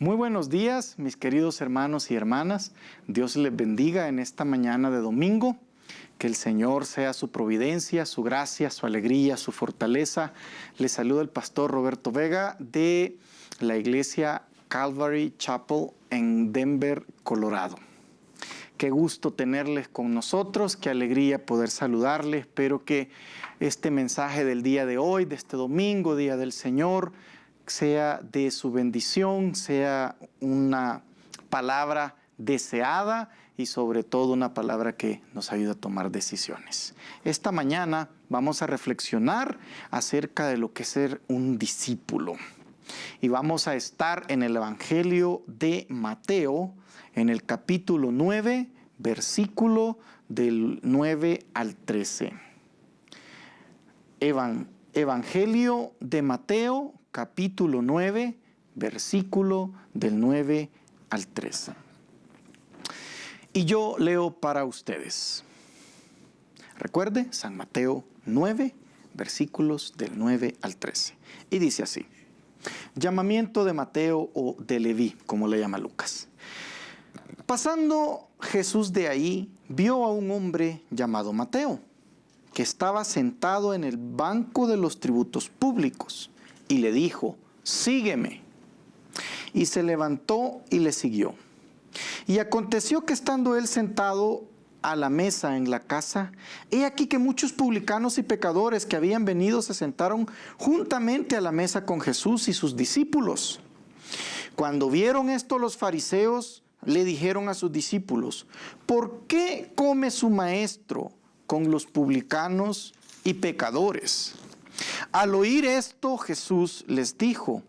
Muy buenos días, mis queridos hermanos y hermanas. Dios les bendiga en esta mañana de domingo. Que el Señor sea su providencia, su gracia, su alegría, su fortaleza. Les saluda el pastor Roberto Vega de la iglesia Calvary Chapel en Denver, Colorado. Qué gusto tenerles con nosotros, qué alegría poder saludarles. Espero que este mensaje del día de hoy, de este domingo, Día del Señor, sea de su bendición, sea una palabra deseada y sobre todo una palabra que nos ayuda a tomar decisiones. Esta mañana vamos a reflexionar acerca de lo que es ser un discípulo. Y vamos a estar en el Evangelio de Mateo, en el capítulo 9, versículo del 9 al 13. Evangelio de Mateo, capítulo 9, versículo del 9 al 13. Y yo leo para ustedes. Recuerde, San Mateo 9, versículos del 9 al 13. Y dice así: llamamiento de Mateo o de Leví, como le llama Lucas. Pasando Jesús de ahí, vio a un hombre llamado Mateo, que estaba sentado en el banco de los tributos públicos, y le dijo: sígueme. Y se levantó y le siguió. Y aconteció que estando él sentado a la mesa en la casa, he aquí que muchos publicanos y pecadores que habían venido se sentaron juntamente a la mesa con Jesús y sus discípulos. Cuando vieron esto, los fariseos le dijeron a sus discípulos: ¿por qué come su maestro con los publicanos y pecadores? Al oír esto, Jesús les dijo: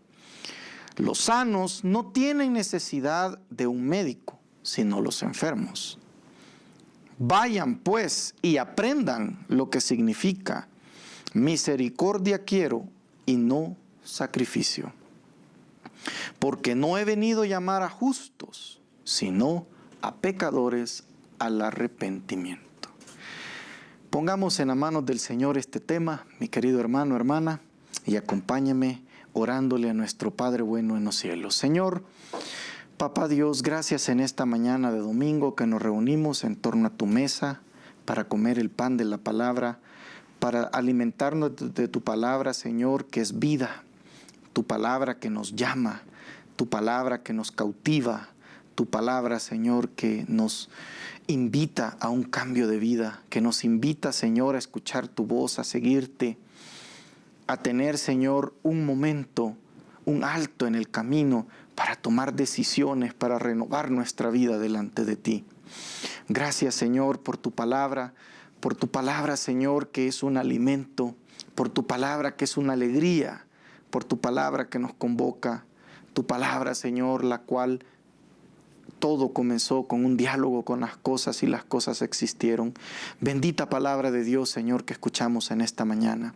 los sanos no tienen necesidad de un médico, sino los enfermos. Vayan pues y aprendan lo que significa: misericordia quiero y no sacrificio. Porque no he venido a llamar a justos, sino a pecadores al arrepentimiento. Pongamos en las manos del Señor este tema, mi querido hermano, hermana, y acompáñame orándole a nuestro Padre bueno en los cielos. Señor, Papá Dios, gracias en esta mañana de domingo que nos reunimos en torno a tu mesa para comer el pan de la palabra, para alimentarnos de tu palabra, Señor, que es vida, tu palabra que nos llama, tu palabra que nos cautiva, tu palabra, Señor, que nos invita a un cambio de vida, que nos invita, Señor, a escuchar tu voz, a seguirte, a tener, Señor, un momento, un alto en el camino para tomar decisiones, para renovar nuestra vida delante de ti. Gracias, Señor, por tu palabra, Señor, que es un alimento, por tu palabra que es una alegría, por tu palabra que nos convoca, tu palabra, Señor, la cual todo comenzó con un diálogo con las cosas y las cosas existieron. Bendita palabra de Dios, Señor, que escuchamos en esta mañana.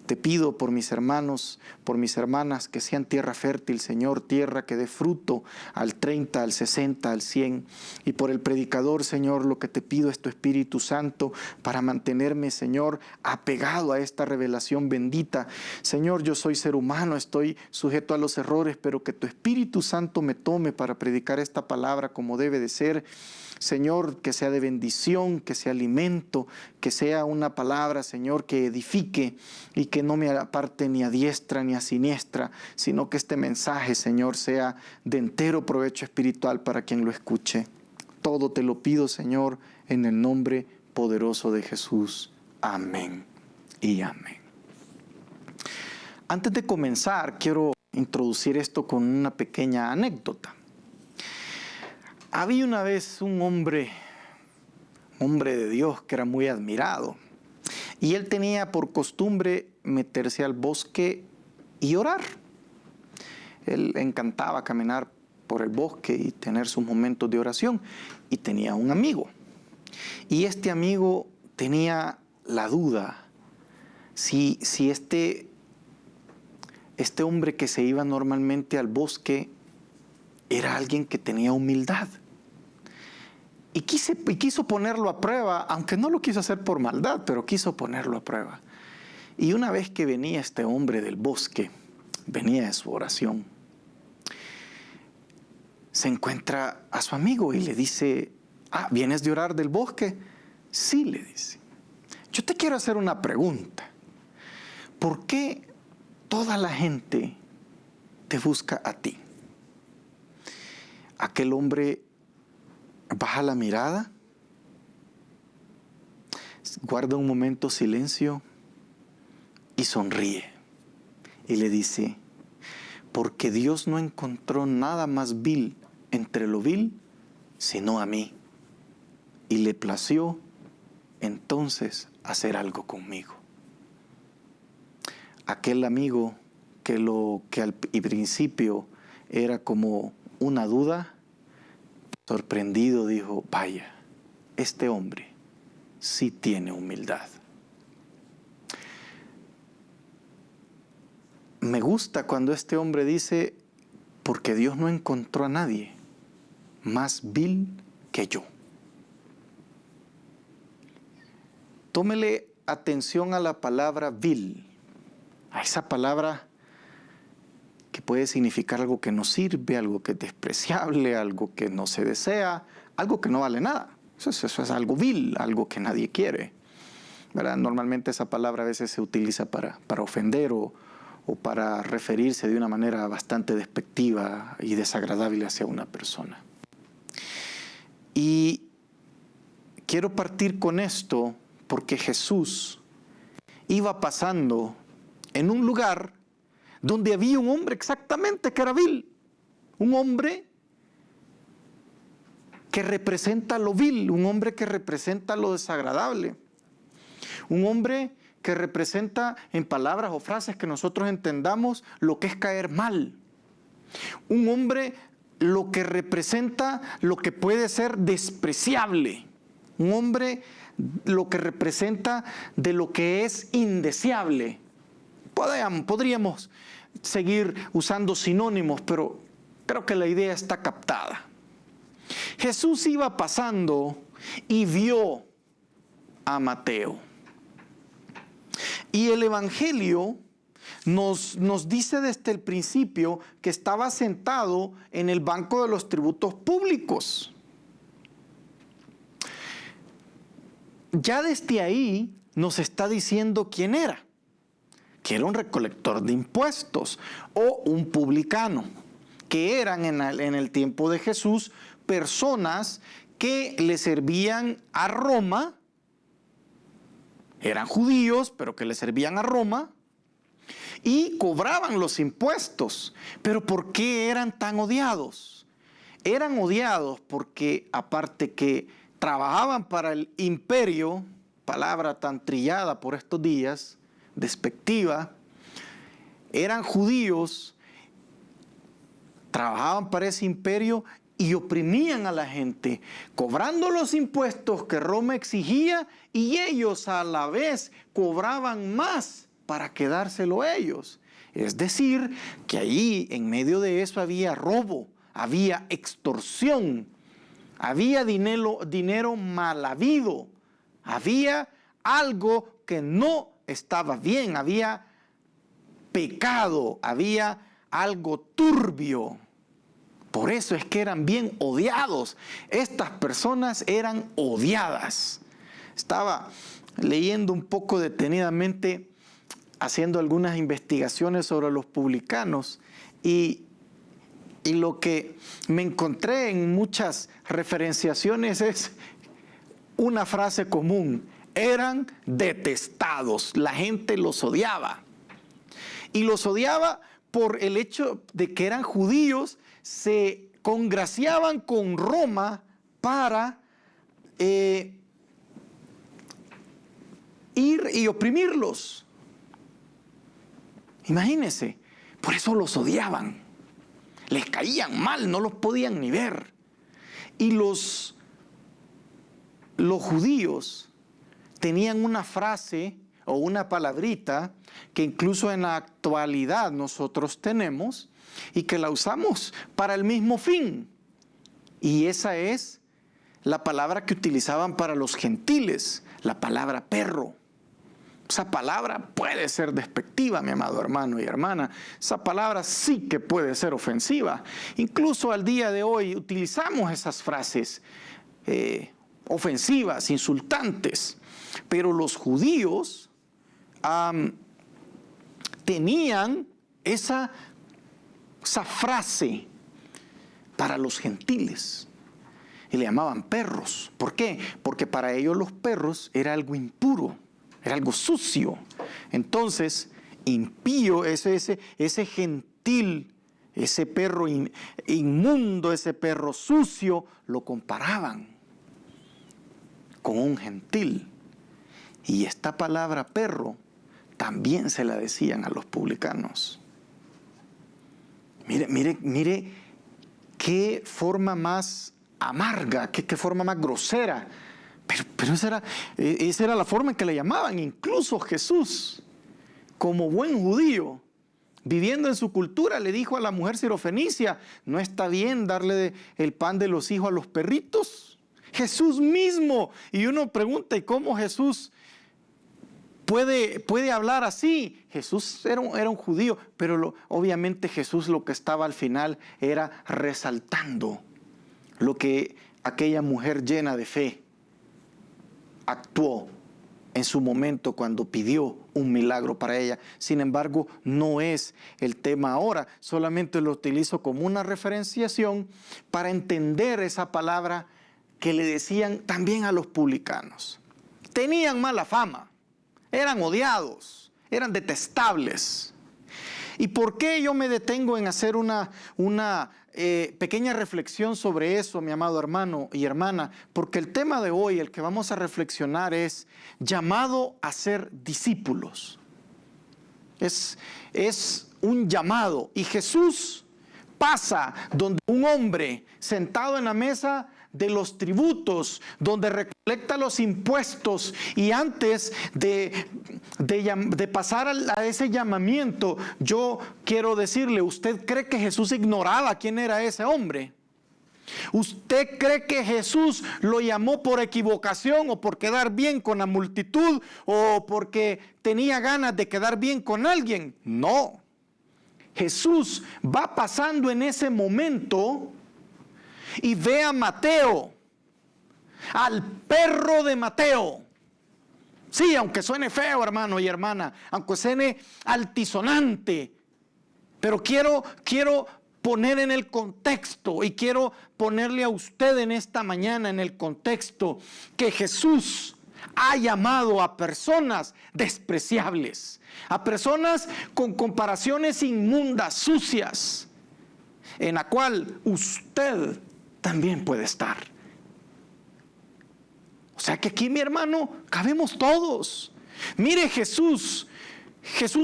Te pido por mis hermanos, por mis hermanas, que sean tierra fértil, Señor, tierra que dé fruto al 30, al 60, al 100. Y por el predicador, Señor, lo que te pido es tu Espíritu Santo para mantenerme, Señor, apegado a esta revelación bendita. Señor, yo soy ser humano, estoy sujeto a los errores, pero que tu Espíritu Santo me tome para predicar esta palabra como debe de ser. Señor, que sea de bendición, que sea alimento, que sea una palabra, Señor, que edifique y que no me aparte ni a diestra ni a siniestra, sino que este mensaje, Señor, sea de entero provecho espiritual para quien lo escuche. Todo te lo pido, Señor, en el nombre poderoso de Jesús. Amén y amén. Antes de comenzar, quiero introducir esto con una pequeña anécdota. Había una vez un hombre de Dios que era muy admirado, y él tenía por costumbre meterse al bosque y orar. Él le encantaba caminar por el bosque y tener sus momentos de oración, y tenía un amigo. Y este amigo tenía la duda si este hombre que se iba normalmente al bosque era alguien que tenía humildad. Y quiso ponerlo a prueba, aunque no lo quiso hacer por maldad, pero quiso ponerlo a prueba. Y una vez que venía este hombre del bosque, venía de su oración, se encuentra a su amigo y le dice, ¿vienes de orar del bosque? Sí, le dice. Yo te quiero hacer una pregunta. ¿Por qué toda la gente te busca a ti? Aquel hombre baja la mirada, guarda un momento silencio y sonríe. Y le dice, porque Dios no encontró nada más vil entre lo vil, sino a mí. Y le plació entonces hacer algo conmigo. Aquel amigo que al principio era como una duda, sorprendido dijo, vaya, este hombre sí tiene humildad. Me gusta cuando este hombre dice, porque Dios no encontró a nadie más vil que yo. Tómele atención a la palabra vil, a esa palabra que puede significar algo que no sirve, algo que es despreciable, algo que no se desea, algo que no vale nada. Eso es algo vil, algo que nadie quiere, ¿verdad? Normalmente esa palabra a veces se utiliza para ofender o para referirse de una manera bastante despectiva y desagradable hacia una persona. Y quiero partir con esto porque Jesús iba pasando en un lugar donde había un hombre exactamente que era vil, un hombre que representa lo vil, un hombre que representa lo desagradable, un hombre que representa en palabras o frases que nosotros entendamos lo que es caer mal, un hombre lo que representa lo que puede ser despreciable, un hombre lo que representa de lo que es indeseable. Podríamos seguir usando sinónimos, pero creo que la idea está captada. Jesús iba pasando y vio a Mateo. Y el Evangelio nos dice desde el principio que estaba sentado en el banco de los tributos públicos. Ya desde ahí nos está diciendo quién era. Que era un recolector de impuestos o un publicano, que eran en el tiempo de Jesús personas que le servían a Roma, eran judíos, pero que le servían a Roma, y cobraban los impuestos. Pero ¿por qué eran tan odiados? Eran odiados porque, aparte que trabajaban para el imperio, palabra tan trillada por estos días, despectiva, eran judíos, trabajaban para ese imperio y oprimían a la gente, cobrando los impuestos que Roma exigía, y ellos a la vez cobraban más para quedárselo ellos. Es decir, que ahí en medio de eso había robo, había extorsión, había dinero mal habido, había algo que no estaba bien, había pecado, había algo turbio. Por eso es que eran bien odiados. Estas personas eran odiadas. Estaba leyendo un poco detenidamente, haciendo algunas investigaciones sobre los publicanos, y lo que me encontré en muchas referenciaciones es una frase común: eran detestados, la gente los odiaba. Y los odiaba por el hecho de que eran judíos, se congraciaban con Roma para ir y oprimirlos. Imagínense, por eso los odiaban. Les caían mal, no los podían ni ver. Y los judíos tenían una frase o una palabrita que incluso en la actualidad nosotros tenemos y que la usamos para el mismo fin. Y esa es la palabra que utilizaban para los gentiles, la palabra perro. Esa palabra puede ser despectiva, mi amado hermano y hermana. Esa palabra sí que puede ser ofensiva. Incluso al día de hoy utilizamos esas frases ofensivas, insultantes. Pero los judíos tenían esa frase para los gentiles. Y le llamaban perros. ¿Por qué? Porque para ellos los perros era algo impuro, era algo sucio. Entonces, impío, ese gentil, ese perro inmundo, ese perro sucio, lo comparaban con un gentil. Y esta palabra perro también se la decían a los publicanos. Mire qué forma más amarga, qué forma más grosera. Pero esa era la forma en que le llamaban. Incluso Jesús, como buen judío, viviendo en su cultura, le dijo a la mujer sirofenicia: no está bien darle el pan de los hijos a los perritos. Jesús mismo. Y uno pregunta, ¿y cómo Jesús puede hablar así? Jesús era un judío, pero obviamente Jesús lo que estaba al final era resaltando lo que aquella mujer llena de fe actuó en su momento cuando pidió un milagro para ella. Sin embargo, no es el tema ahora. Solamente lo utilizo como una referenciación para entender esa palabra que le decían también a los publicanos. Tenían mala fama, eran odiados, eran detestables. ¿Y por qué yo me detengo en hacer una pequeña reflexión sobre eso, mi amado hermano y hermana? Porque el tema de hoy, el que vamos a reflexionar, es llamado a ser discípulos. Es un llamado. Y Jesús pasa donde un hombre sentado en la mesa de los tributos, donde recolecta los impuestos, y antes de pasar a ese llamamiento, yo quiero decirle: ¿usted cree que Jesús ignoraba quién era ese hombre? ¿Usted cree que Jesús lo llamó por equivocación o por quedar bien con la multitud o porque tenía ganas de quedar bien con alguien? No. Jesús va pasando en ese momento y ve a Mateo, al perro de Mateo. Sí, aunque suene feo, hermano y hermana, aunque suene altisonante, pero quiero poner en el contexto, y quiero ponerle a usted en esta mañana en el contexto que Jesús ha llamado a personas despreciables, a personas con comparaciones inmundas, sucias, en la cual usted también puede estar. O sea que aquí, mi hermano, cabemos todos. Mire, Jesús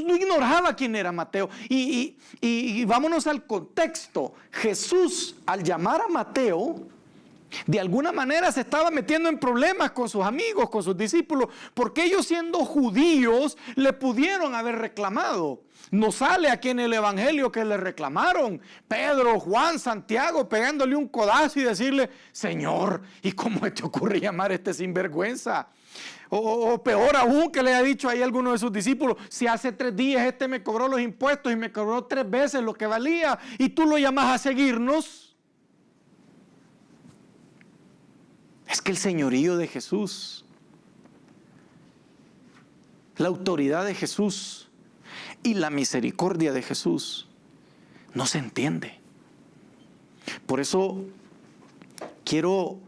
no ignoraba quién era Mateo. Y vámonos al contexto. Jesús, al llamar a Mateo, de alguna manera se estaba metiendo en problemas con sus amigos, con sus discípulos, porque ellos, siendo judíos, le pudieron haber reclamado. Nos sale aquí en el Evangelio que le reclamaron Pedro, Juan, Santiago, pegándole un codazo y decirle: Señor, ¿y cómo te ocurre llamar a este sinvergüenza? O peor aún, que le ha dicho ahí a alguno de sus discípulos: si hace 3 días este me cobró los impuestos y me cobró 3 veces lo que valía, y tú lo llamas a seguirnos. Es que el señorío de Jesús, la autoridad de Jesús y la misericordia de Jesús no se entiende. Por eso quiero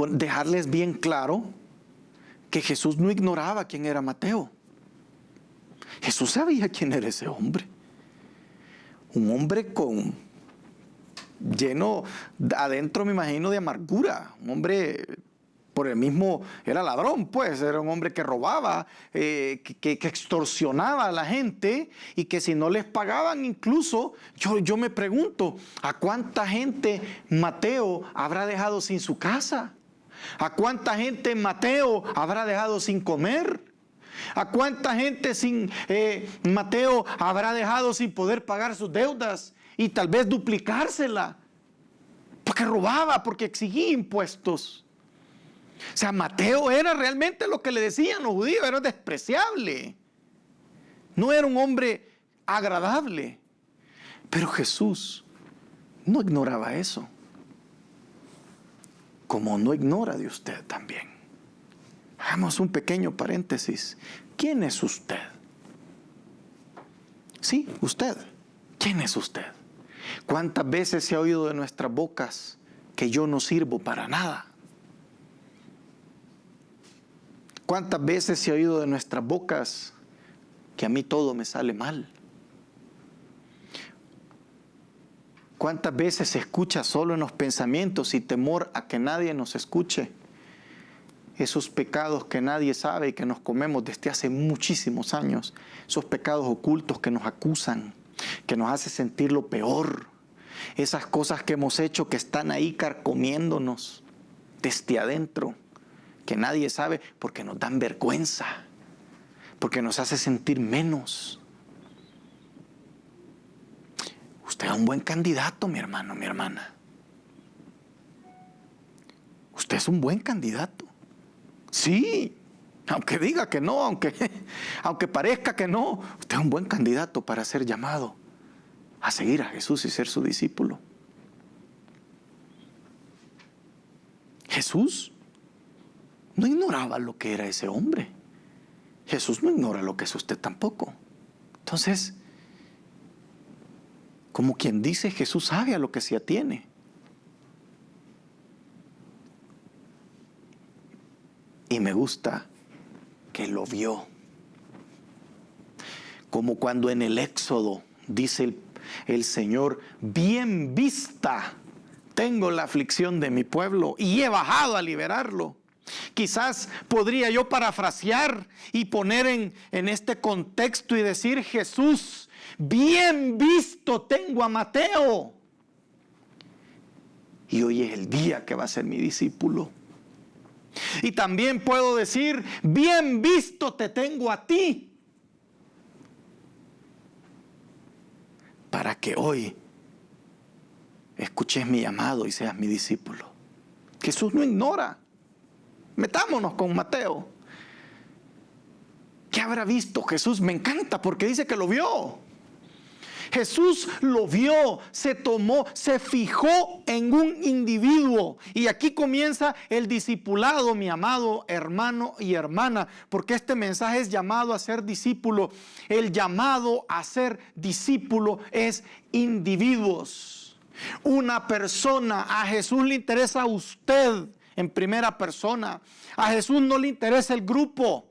dejarles bien claro que Jesús no ignoraba quién era Mateo. Jesús sabía quién era ese hombre. Un hombre lleno adentro, me imagino, de amargura. Un hombre, por el mismo, era ladrón, pues, era un hombre que robaba, que extorsionaba a la gente, y que si no les pagaban, incluso, yo me pregunto, ¿a cuánta gente Mateo habrá dejado sin su casa? ¿A cuánta gente Mateo habrá dejado sin comer? ¿A cuánta gente Mateo habrá dejado sin poder pagar sus deudas y tal vez duplicársela? Porque robaba, porque exigía impuestos. O sea, Mateo era realmente lo que le decían los judíos, era despreciable. No era un hombre agradable. Pero Jesús no ignoraba eso, como no ignora de usted también. Hagamos un pequeño paréntesis. ¿Quién es usted? Sí, usted. ¿Quién es usted? ¿Cuántas veces se ha oído de nuestras bocas que yo no sirvo para nada? ¿Cuántas veces se ha oído de nuestras bocas que a mí todo me sale mal? ¿Cuántas veces se escucha solo en los pensamientos y temor a que nadie nos escuche? Esos pecados que nadie sabe y que nos comemos desde hace muchísimos años. Esos pecados ocultos que nos acusan, que nos hace sentir lo peor. Esas cosas que hemos hecho que están ahí carcomiéndonos desde adentro, que nadie sabe porque nos dan vergüenza, porque nos hace sentir menos. Usted es un buen candidato, mi hermano, mi hermana. Usted es un buen candidato. Sí, aunque diga que no, aunque parezca que no, usted es un buen candidato para ser llamado a seguir a Jesús y ser su discípulo. Jesús no ignoraba lo que era ese hombre. Jesús no ignora lo que es usted tampoco. Entonces, como quien dice, Jesús sabe a lo que se atiene. Y me gusta que lo vio. Como cuando en el Éxodo dice el Señor, bien vista tengo la aflicción de mi pueblo y he bajado a liberarlo. Quizás podría yo parafrasear y poner en este contexto y decir, Jesús, bien visto tengo a Mateo. Y hoy es el día que va a ser mi discípulo. Y también puedo decir, bien visto te tengo a ti. Para que hoy escuches mi llamado y seas mi discípulo. Jesús no ignora. Metámonos con Mateo. ¿Qué habrá visto Jesús? Me encanta porque dice que lo vio. Jesús lo vio, se fijó en un individuo. Y aquí comienza el discipulado, mi amado hermano y hermana, porque este mensaje es llamado a ser discípulo. El llamado a ser discípulo es individuos. Una persona, a Jesús le interesa a usted en primera persona. A Jesús no le interesa el grupo.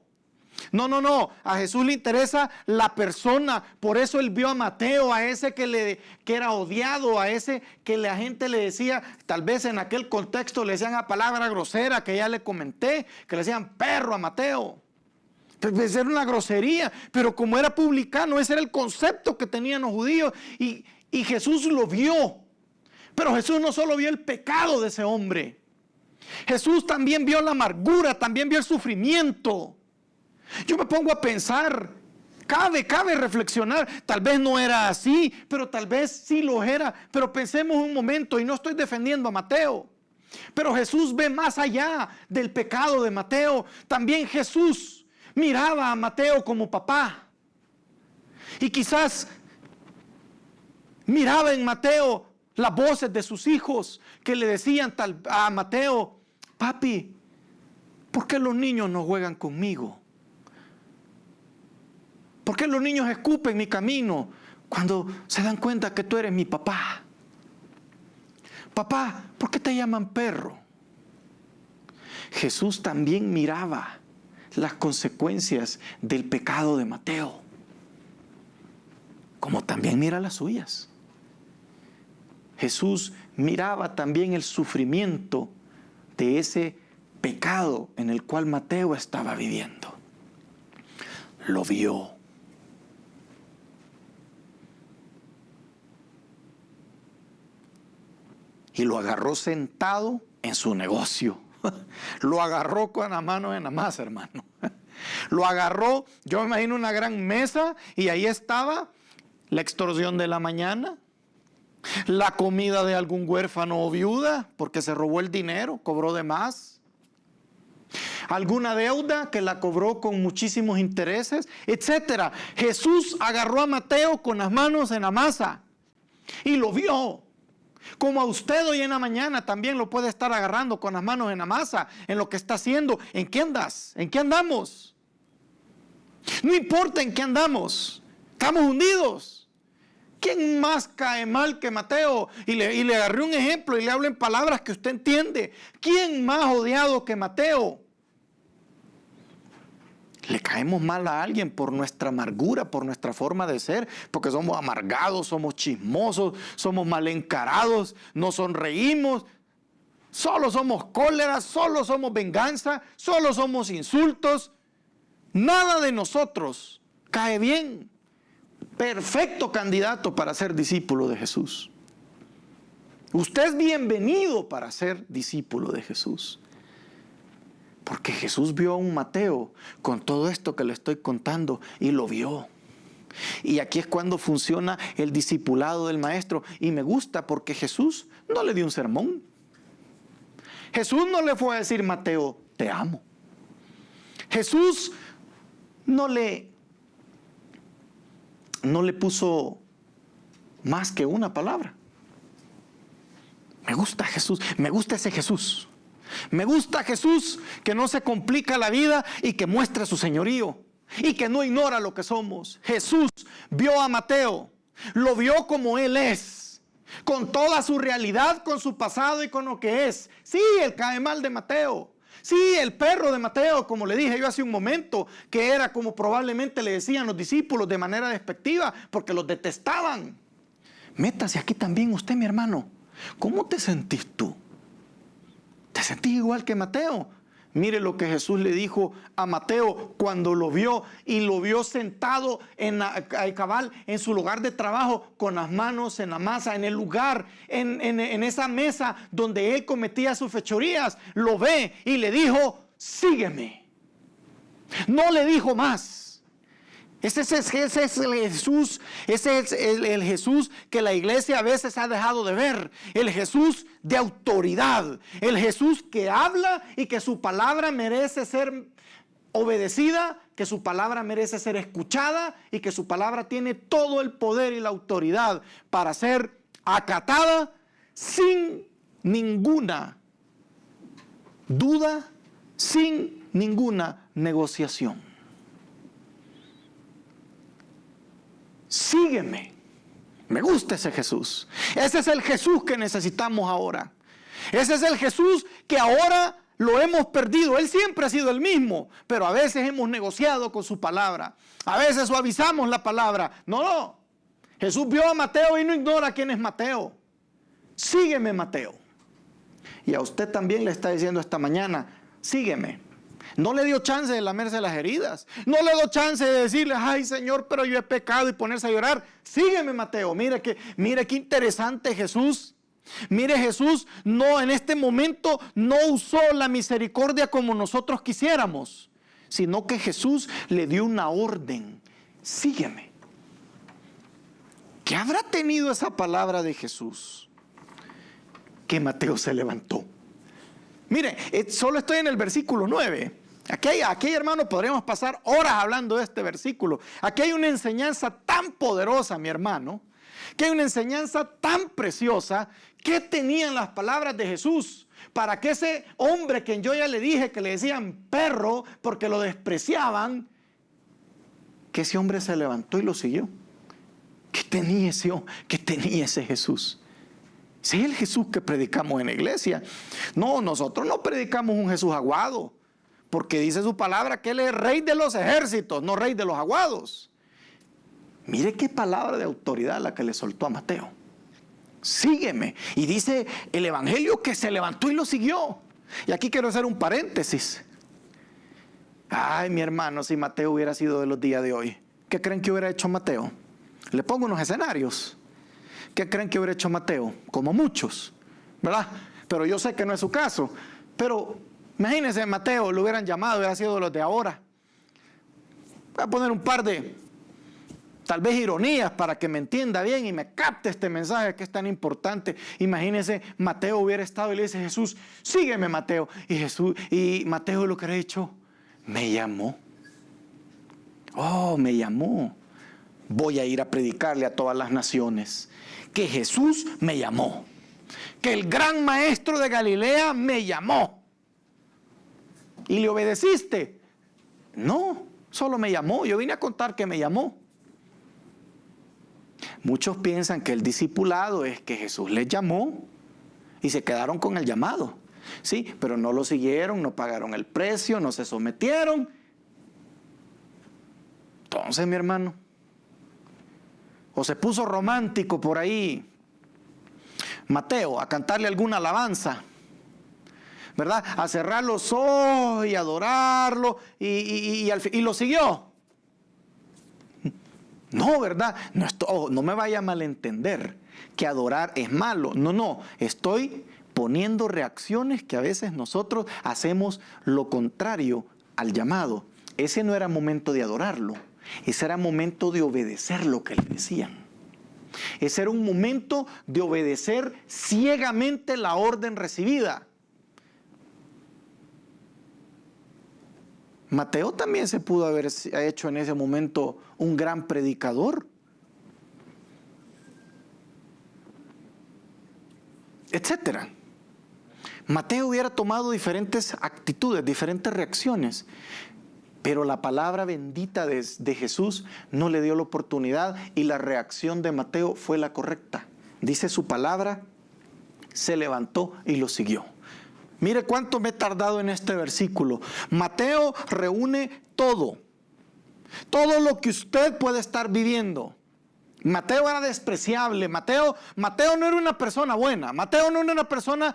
No, a Jesús le interesa la persona. Por eso Él vio a Mateo, a ese que era odiado, a ese que la gente le decía, tal vez en aquel contexto le decían a palabra grosera que ya le comenté, que le decían perro a Mateo. Pues era una grosería, pero como era publicano, ese era el concepto que tenían los judíos y Jesús lo vio. Pero Jesús no solo vio el pecado de ese hombre, Jesús también vio la amargura, también vio el sufrimiento. Yo me pongo a pensar, cabe reflexionar, tal vez no era así, pero tal vez sí lo era, pero pensemos un momento, y no estoy defendiendo a Mateo, pero Jesús ve más allá del pecado de Mateo. También Jesús miraba a Mateo como papá, y quizás miraba en Mateo las voces de sus hijos que le decían a Mateo, papi, ¿por qué los niños no juegan conmigo? ¿Por qué los niños escupen mi camino cuando se dan cuenta que tú eres mi papá? Papá, ¿por qué te llaman perro? Jesús también miraba las consecuencias del pecado de Mateo, como también mira las suyas. Jesús miraba también el sufrimiento de ese pecado en el cual Mateo estaba viviendo. Lo vio. Y lo agarró sentado en su negocio. Lo agarró con la mano en la masa, hermano. Lo agarró, yo me imagino una gran mesa y ahí estaba la extorsión de la mañana, la comida de algún huérfano o viuda porque se robó el dinero, cobró de más. alguna deuda que la cobró con muchísimos intereses, etcétera. Jesús agarró a Mateo con las manos en la masa y lo vio. Como a usted hoy en la mañana también lo puede estar agarrando con las manos en la masa, en lo que está haciendo. ¿En qué andas? ¿En qué andamos? No importa en qué andamos, estamos hundidos. ¿Quién más cae mal que Mateo? Y le agarré un ejemplo y le hablo en palabras que usted entiende. ¿Quién más odiado que Mateo? Le caemos mal a alguien por nuestra amargura, por nuestra forma de ser, porque somos amargados, somos chismosos, somos mal encarados, no sonreímos, solo somos cólera, solo somos venganza, solo somos insultos. Nada de nosotros cae bien. Perfecto candidato para ser discípulo de Jesús. Usted es bienvenido para ser discípulo de Jesús. Porque Jesús vio a un Mateo con todo esto que le estoy contando y lo vio. Y aquí es cuando funciona el discipulado del maestro. Y me gusta porque Jesús no le dio un sermón. Jesús no le fue a decir, Mateo, te amo. Jesús no le puso más que una palabra. Me gusta Jesús, me gusta ese Jesús. Me gusta Jesús que no se complica la vida y que muestra su señorío y que no ignora lo que somos. Jesús vio a Mateo, lo vio como él es, con toda su realidad, con su pasado y con lo que es. Sí, el cae mal de Mateo. Sí, el perro de Mateo, como le dije yo hace un momento, que era como probablemente le decían los discípulos de manera despectiva, porque los detestaban. Métase aquí también usted, mi hermano. ¿Cómo te sentís tú? ¿Te sentís igual que Mateo? Mire lo que Jesús le dijo a Mateo cuando lo vio y lo vio sentado en cabal en su lugar de trabajo con las manos en la masa, en el lugar, en esa mesa donde él cometía sus fechorías. Lo ve y le dijo, sígueme. No le dijo más. Ese es el Jesús, ese es el Jesús que la iglesia a veces ha dejado de ver. El Jesús de autoridad, el Jesús que habla y que su palabra merece ser obedecida, que su palabra merece ser escuchada y que su palabra tiene todo el poder y la autoridad para ser acatada sin ninguna duda, sin ninguna negociación. Sígueme. Me gusta ese Jesús. Ese es el Jesús que necesitamos ahora. Ese es el Jesús que ahora lo hemos perdido. Él siempre ha sido el mismo, pero a veces hemos negociado con su palabra. A veces suavizamos la palabra. No. Jesús vio a Mateo y no ignora quién es Mateo. Sígueme, Mateo. Y a usted también le está diciendo esta mañana, sígueme. No le dio chance de lamerse las heridas. No le dio chance de decirle, ay Señor, pero yo he pecado y ponerse a llorar. Sígueme, Mateo. Mire qué interesante Jesús. Mire, Jesús no en este momento no usó la misericordia como nosotros quisiéramos, sino que Jesús le dio una orden. Sígueme. ¿Qué habrá tenido esa palabra de Jesús? Que Mateo se levantó. Mire, solo estoy en el versículo 9. Aquí, hermano, podríamos pasar horas hablando de este versículo. Aquí hay una enseñanza tan poderosa, mi hermano, que hay una enseñanza tan preciosa. ¿Qué tenían las palabras de Jesús para que ese hombre, que yo ya le dije que le decían perro porque lo despreciaban, que ese hombre se levantó y lo siguió? ¿Qué tenía ese Jesús? Ese es el Jesús que predicamos en la iglesia. No, nosotros no predicamos un Jesús aguado, porque dice su palabra que Él es rey de los ejércitos, no rey de los aguados. Mire qué palabra de autoridad la que le soltó a Mateo. Sígueme. Y dice el evangelio que se levantó y lo siguió. Y aquí quiero hacer un paréntesis. Ay, mi hermano, si Mateo hubiera sido de los días de hoy, ¿qué creen que hubiera hecho Mateo? Le pongo unos escenarios. ¿Qué creen que hubiera hecho Mateo? Como muchos, ¿verdad? Pero yo sé que no es su caso. Pero imagínense, Mateo lo hubieran llamado, hubiera sido de los de ahora. Voy a poner un par de tal vez ironías para que me entienda bien y me capte este mensaje que es tan importante. Imagínense, Mateo hubiera estado y le dice a Jesús, sígueme, Mateo. Y Mateo lo que hubiera dicho, me llamó. Oh, me llamó. Voy a ir a predicarle a todas las naciones que Jesús me llamó, que el gran maestro de Galilea me llamó. ¿Y le obedeciste? No, solo me llamó. Yo vine a contar que me llamó. Muchos piensan que el discipulado es que Jesús les llamó y se quedaron con el llamado. Sí, pero no lo siguieron, no pagaron el precio, no se sometieron. Entonces, mi hermano, o se puso romántico por ahí Mateo a cantarle alguna alabanza, ¿verdad? A cerrar los ojos y adorarlo y lo siguió. No, ¿verdad? No me vaya a malentender que adorar es malo. No, estoy poniendo reacciones que a veces nosotros hacemos lo contrario al llamado. Ese no era momento de adorarlo, ese era momento de obedecer lo que le decían. Ese era un momento de obedecer ciegamente la orden recibida. Mateo también se pudo haber hecho en ese momento un gran predicador, etcétera. Mateo hubiera tomado diferentes actitudes, diferentes reacciones, pero la palabra bendita de Jesús no le dio la oportunidad y la reacción de Mateo fue la correcta. Dice su palabra, se levantó y lo siguió. Mire cuánto me he tardado en este versículo. Mateo reúne todo lo que usted puede estar viviendo. Mateo era despreciable. Mateo no era una persona buena. Mateo no era una persona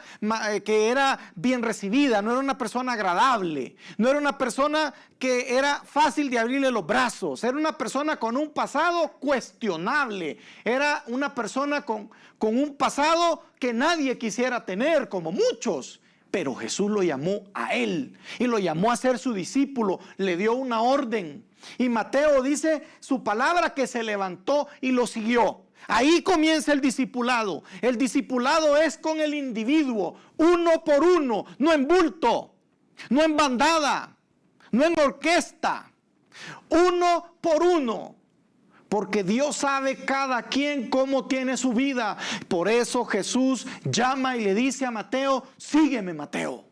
que era bien recibida. No era una persona agradable. No era una persona que era fácil de abrirle los brazos. Era una persona con un pasado cuestionable. Era una persona con un pasado que nadie quisiera tener, como muchos. Pero Jesús lo llamó a él y lo llamó a ser su discípulo. Le dio una orden. Y Mateo dice su palabra que se levantó y lo siguió. Ahí comienza el discipulado. El discipulado es con el individuo, uno por uno, no en bulto, no en bandada, no en orquesta, uno por uno. Porque Dios sabe cada quien cómo tiene su vida. Por eso Jesús llama y le dice a Mateo, sígueme, Mateo.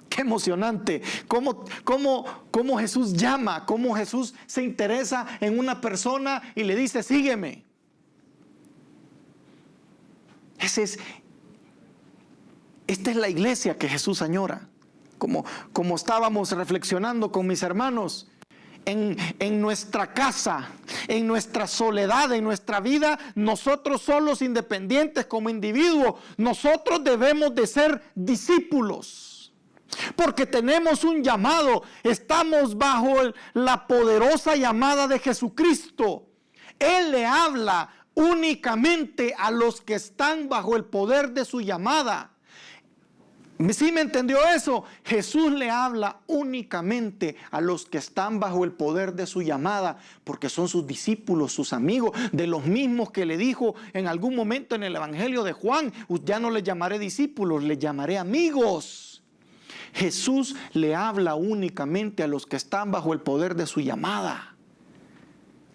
Qué emocionante, cómo Jesús llama, cómo Jesús se interesa en una persona y le dice, sígueme. Esta es la iglesia que Jesús añora. Como estábamos reflexionando con mis hermanos, en nuestra casa, en nuestra soledad, en nuestra vida, nosotros solos, independientes como individuos, nosotros debemos de ser discípulos. Porque tenemos un llamado, estamos bajo la poderosa llamada de Jesucristo. Él le habla únicamente a los que están bajo el poder de su llamada. ¿Sí me entendió eso? Jesús le habla únicamente a los que están bajo el poder de su llamada, porque son sus discípulos, sus amigos, de los mismos que le dijo en algún momento en el Evangelio de Juan, ya no les llamaré discípulos, les llamaré amigos. Jesús le habla únicamente a los que están bajo el poder de su llamada.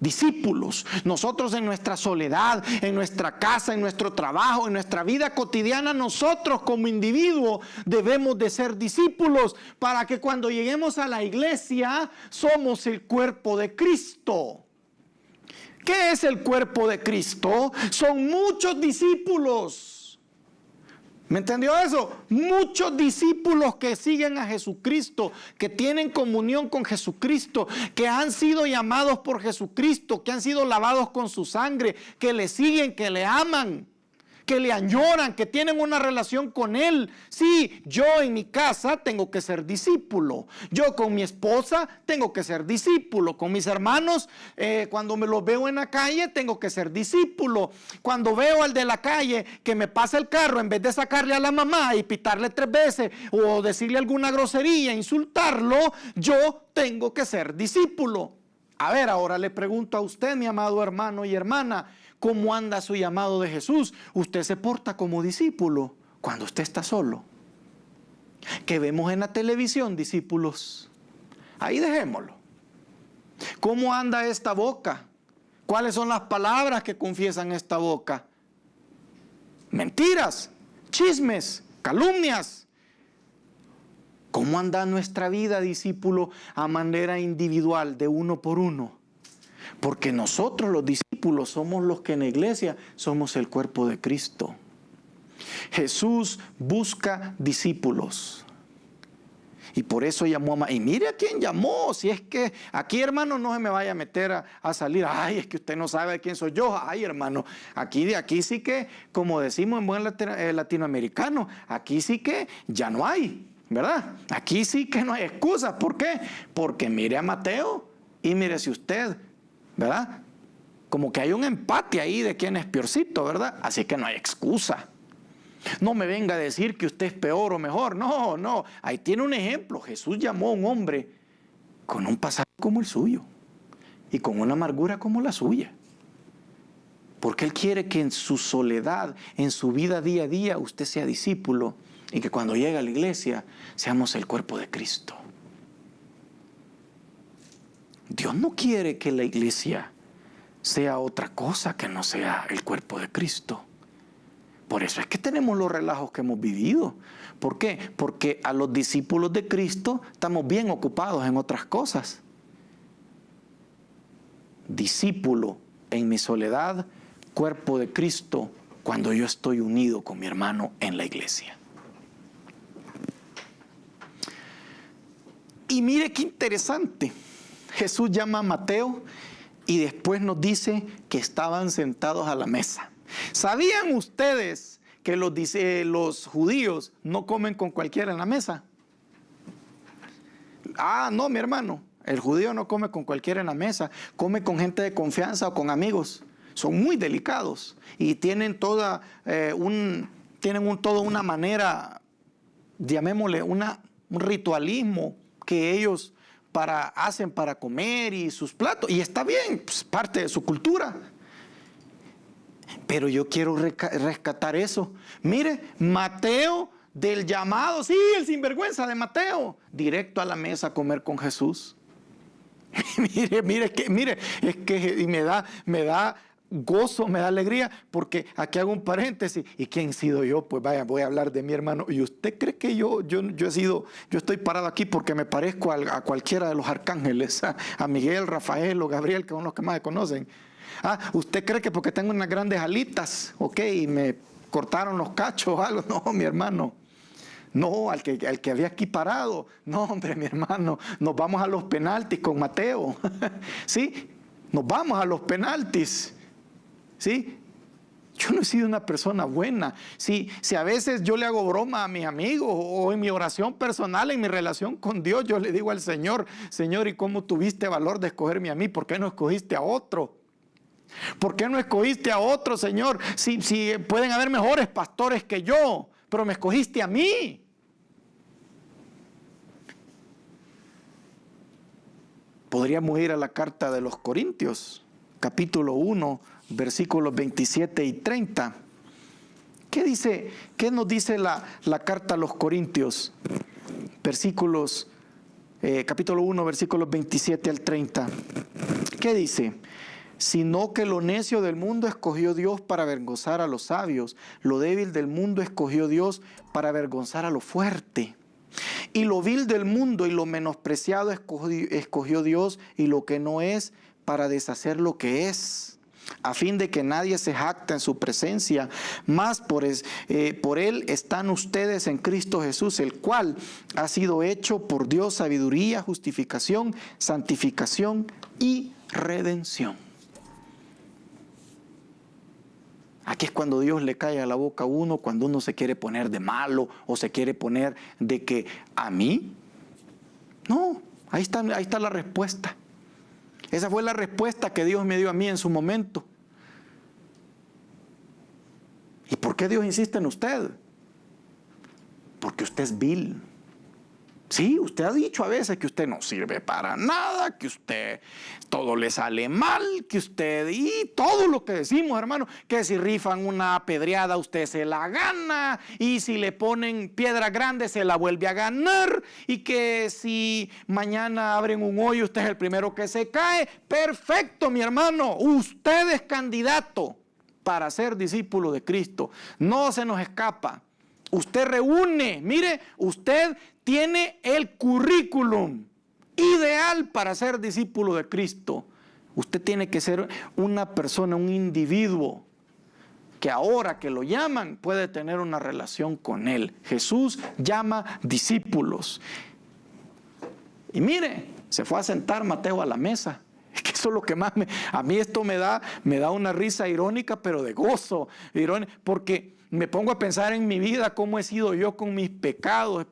Discípulos. Nosotros en nuestra soledad, en nuestra casa, en nuestro trabajo, en nuestra vida cotidiana, nosotros como individuos debemos de ser discípulos para que cuando lleguemos a la iglesia somos el cuerpo de Cristo. ¿Qué es el cuerpo de Cristo? Son muchos discípulos. ¿Me entendió eso? Muchos discípulos que siguen a Jesucristo, que tienen comunión con Jesucristo, que han sido llamados por Jesucristo, que han sido lavados con su sangre, que le siguen, que le aman, que le añoran, que tienen una relación con Él. Sí, yo en mi casa tengo que ser discípulo. Yo con mi esposa tengo que ser discípulo. Con mis hermanos, cuando me los veo en la calle, tengo que ser discípulo. Cuando veo al de la calle que me pasa el carro, en vez de sacarle a la mamá y pitarle 3 veces o decirle alguna grosería, insultarlo, yo tengo que ser discípulo. A ver, ahora le pregunto a usted, mi amado hermano y hermana, ¿cómo anda su llamado de Jesús? ¿Usted se porta como discípulo cuando usted está solo? ¿Qué vemos en la televisión, discípulos? Ahí dejémoslo. ¿Cómo anda esta boca? ¿Cuáles son las palabras que confiesan esta boca? Mentiras, chismes, calumnias. ¿Cómo anda nuestra vida, discípulo, a manera individual, de uno por uno? Porque nosotros los discípulos somos los que en la iglesia somos el cuerpo de Cristo. Jesús busca discípulos. Y por eso llamó a... Y mire a quién llamó. Si es que aquí, hermano, no se me vaya a meter a salir. Ay, es que usted no sabe quién soy yo. Ay, hermano, aquí sí que, como decimos en buen latinoamericano, aquí sí que ya no hay, ¿verdad? Aquí sí que no hay excusa. ¿Por qué? Porque mire a Mateo y mire si usted, ¿verdad? Como que hay un empate ahí de quién es peorcito, ¿verdad? Así que no hay excusa. No me venga a decir que usted es peor o mejor. No, no. Ahí tiene un ejemplo. Jesús llamó a un hombre con un pasado como el suyo y con una amargura como la suya. Porque Él quiere que en su soledad, en su vida día a día, usted sea discípulo y que cuando llegue a la iglesia seamos el cuerpo de Cristo. Dios no quiere que la iglesia sea otra cosa que no sea el cuerpo de Cristo. Por eso es que tenemos los relajos que hemos vivido. ¿Por qué? Porque a los discípulos de Cristo estamos bien ocupados en otras cosas. Discípulo en mi soledad, cuerpo de Cristo cuando yo estoy unido con mi hermano en la iglesia. Y mire qué interesante. Jesús llama a Mateo y después nos dice que estaban sentados a la mesa. ¿Sabían ustedes que los judíos no comen con cualquiera en la mesa? Ah, no, mi hermano, el judío no come con cualquiera en la mesa, come con gente de confianza o con amigos. Son muy delicados y tienen toda una manera, llamémosle, un ritualismo que ellos hacen para comer y sus platos. Y está bien, pues, parte de su cultura. Pero yo quiero rescatar eso. Mire, Mateo del llamado, sí, el sinvergüenza de Mateo, directo a la mesa a comer con Jesús. mire, es que y me da gozo, me da alegría, porque aquí hago un paréntesis. ¿Y quién he sido yo? Pues vaya, voy a hablar de mi hermano. ¿Y usted cree que yo estoy parado aquí porque me parezco a cualquiera de los arcángeles? A Miguel, Rafael o Gabriel, que son los que más me conocen. ¿Usted cree que porque tengo unas grandes alitas, ok, y me cortaron los cachos o algo? No, mi hermano. No, al que había aquí parado. No, hombre, mi hermano. Nos vamos a los penaltis con Mateo. ¿Sí? Nos vamos a los penaltis. ¿Sí? Yo no he sido una persona buena. Si a veces yo le hago broma a mis amigos o en mi oración personal, en mi relación con Dios, yo le digo al Señor, Señor, ¿y cómo tuviste valor de escogerme a mí? ¿Por qué no escogiste a otro? ¿Por qué no escogiste a otro, Señor? Si pueden haber mejores pastores que yo, pero me escogiste a mí. Podríamos ir a la carta de los Corintios, capítulo 1, versículos 27 y 30. ¿Qué nos dice la carta a los Corintios? Capítulo 1, versículos 27 al 30. ¿Qué dice? Sino que lo necio del mundo escogió Dios para avergonzar a los sabios, lo débil del mundo escogió Dios para avergonzar a lo fuerte. Y lo vil del mundo y lo menospreciado escogió Dios y lo que no es para deshacer lo que es, a fin de que nadie se jacte en su presencia. Mas por Él están ustedes en Cristo Jesús, el cual ha sido hecho por Dios sabiduría, justificación, santificación y redención. Aquí es cuando Dios le cae a la boca a uno, cuando uno se quiere poner de malo o se quiere poner de que a mí. No, ahí está la respuesta. Esa fue la respuesta que Dios me dio a mí en su momento. ¿Y por qué Dios insiste en usted? Porque usted es vil. Sí, usted ha dicho a veces que usted no sirve para nada, que usted todo le sale mal, que usted y todo lo que decimos, hermano, que si rifan una apedreada usted se la gana y si le ponen piedra grande se la vuelve a ganar y que si mañana abren un hoyo usted es el primero que se cae. Perfecto, mi hermano, usted es candidato para ser discípulo de Cristo. No se nos escapa. Usted reúne, mire, usted tiene el currículum ideal para ser discípulo de Cristo. Usted tiene que ser una persona, un individuo que ahora que lo llaman puede tener una relación con Él. Jesús llama discípulos. Y mire, se fue a sentar Mateo a la mesa. Es que eso es lo que más a mí esto me da una risa irónica, pero de gozo. Porque me pongo a pensar en mi vida, cómo he sido yo con mis pecados.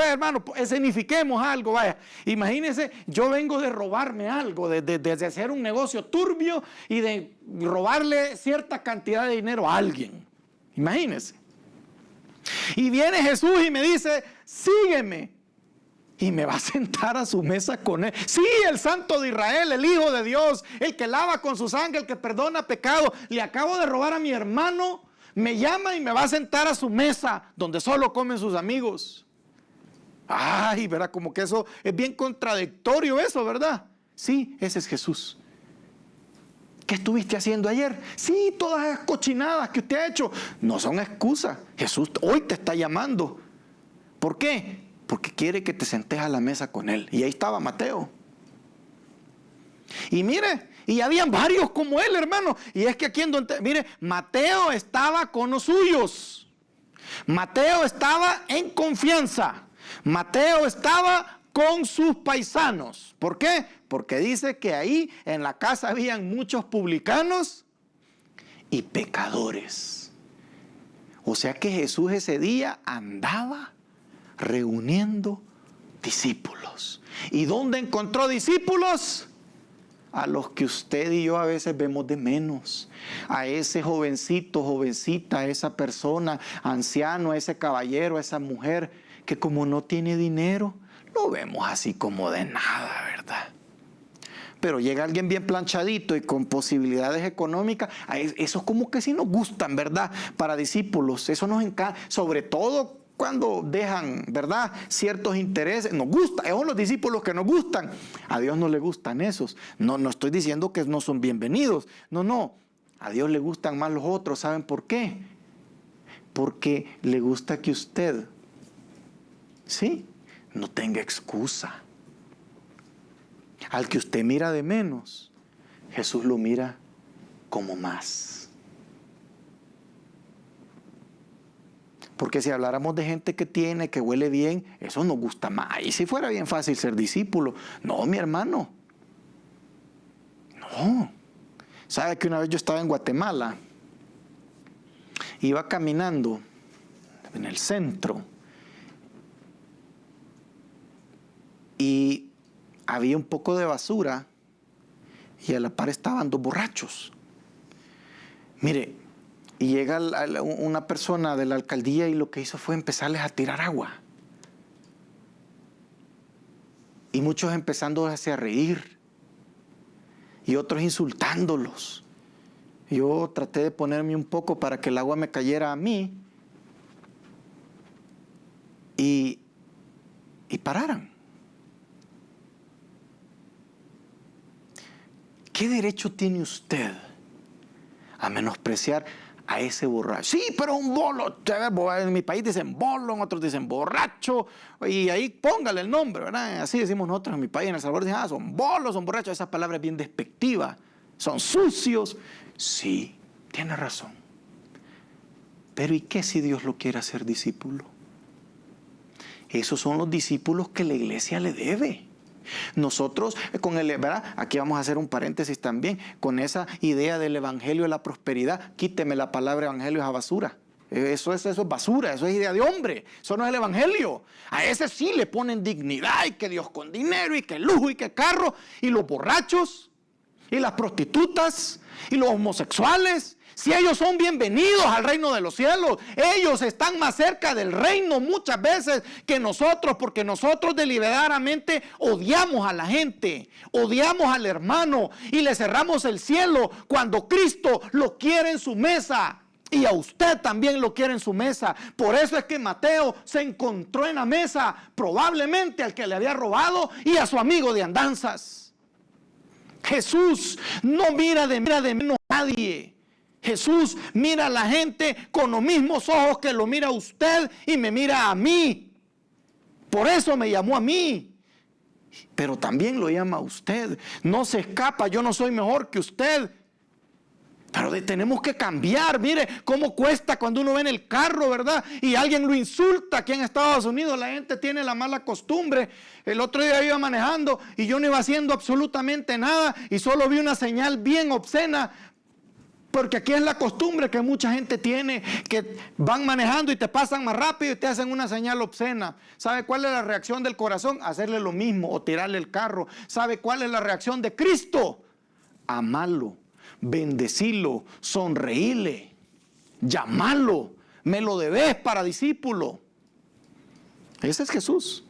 Hermano, escenifiquemos algo, vaya. Imagínense, yo vengo de robarme algo, de hacer un negocio turbio y de robarle cierta cantidad de dinero a alguien. Imagínense. Y viene Jesús y me dice, sígueme. Y me va a sentar a su mesa con Él. Sí, el Santo de Israel, el Hijo de Dios, el que lava con su sangre, el que perdona pecado. Le acabo de robar a mi hermano. Me llama y me va a sentar a su mesa, donde solo comen sus amigos. Ay, ¿verdad? Como que eso es bien contradictorio eso, ¿verdad? Sí, ese es Jesús. ¿Qué estuviste haciendo ayer? Sí, todas esas cochinadas que usted ha hecho no son excusas. Jesús hoy te está llamando. ¿Por qué? Porque quiere que te sentes a la mesa con Él. Y ahí estaba Mateo. Y mire, y habían varios como él, hermano. Y es que aquí en donde, mire, Mateo estaba con los suyos. Mateo estaba en confianza. Mateo estaba con sus paisanos. ¿Por qué? Porque dice que ahí en la casa habían muchos publicanos y pecadores. O sea que Jesús ese día andaba reuniendo discípulos. ¿Y dónde encontró discípulos? A los que usted y yo a veces vemos de menos. A ese jovencito, jovencita, a esa persona, anciano, a ese caballero, a esa mujer, que como no tiene dinero, lo vemos así como de nada, ¿verdad? Pero llega alguien bien planchadito y con posibilidades económicas, esos como que sí nos gustan, ¿verdad? Para discípulos, eso nos encanta, sobre todo cuando dejan, ¿verdad?, ciertos intereses. Nos gusta, son los discípulos que nos gustan. A Dios no le gustan esos. No estoy diciendo que no son bienvenidos. No. A Dios le gustan más los otros. ¿Saben por qué? Porque le gusta que usted, sí, no tenga excusa. Al que usted mira de menos, Jesús lo mira como más. Porque si habláramos de gente que tiene, que huele bien, eso nos gusta más. Y si fuera bien fácil ser discípulo. No, mi hermano. No. ¿Sabe que una vez yo estaba en Guatemala? Iba caminando en el centro. Y había un poco de basura. Y a la par estaban dos borrachos. Mire. Y llega una persona de la alcaldía y lo que hizo fue empezarles a tirar agua. Y muchos empezando a reír. Y otros insultándolos. Yo traté de ponerme un poco para que el agua me cayera a mí. Y pararan. ¿Qué derecho tiene usted a menospreciar a ese borracho? Sí, pero un bolo. En mi país dicen bolo, en otros dicen borracho. Y ahí póngale el nombre, ¿verdad? Así decimos nosotros en mi país, en El Salvador, dicen, son bolos, son borrachos. Esa palabra es bien despectiva. Son sucios. Sí, tiene razón. Pero ¿y qué si Dios lo quiere hacer discípulo? Esos son los discípulos que la iglesia le debe. Nosotros, ¿verdad? Aquí vamos a hacer un paréntesis también, con esa idea del evangelio de la prosperidad. Quíteme la palabra evangelio, esa basura. Eso es basura, eso es idea de hombre. Eso no es el evangelio. A ese sí le ponen dignidad y que Dios con dinero y que lujo y que carro. Y los borrachos y las prostitutas y los homosexuales, si ellos son bienvenidos al reino de los cielos, ellos están más cerca del reino muchas veces que nosotros, porque nosotros deliberadamente odiamos a la gente, odiamos al hermano y le cerramos el cielo cuando Cristo lo quiere en su mesa. Y a usted también lo quiere en su mesa. Por eso es que Mateo se encontró en la mesa probablemente al que le había robado y a su amigo de andanzas. Jesús no mira de menos a nadie. Jesús mira a la gente con los mismos ojos que lo mira a usted y me mira a mí. Por eso me llamó a mí. Pero también lo llama a usted. No se escapa, yo no soy mejor que usted. Pero tenemos que cambiar. Mire cómo cuesta cuando uno ve en el carro, ¿verdad? Y alguien lo insulta. Aquí en Estados Unidos la gente tiene la mala costumbre. El otro día iba manejando y yo no iba haciendo absolutamente nada y solo vi una señal bien obscena. Porque aquí es la costumbre que mucha gente tiene, que van manejando y te pasan más rápido y te hacen una señal obscena. ¿Sabe cuál es la reacción del corazón? Hacerle lo mismo o tirarle el carro. ¿Sabe cuál es la reacción de Cristo? Amarlo, bendecirlo, sonreírle, llamarlo. Me lo debes para discípulo. Ese es Jesús.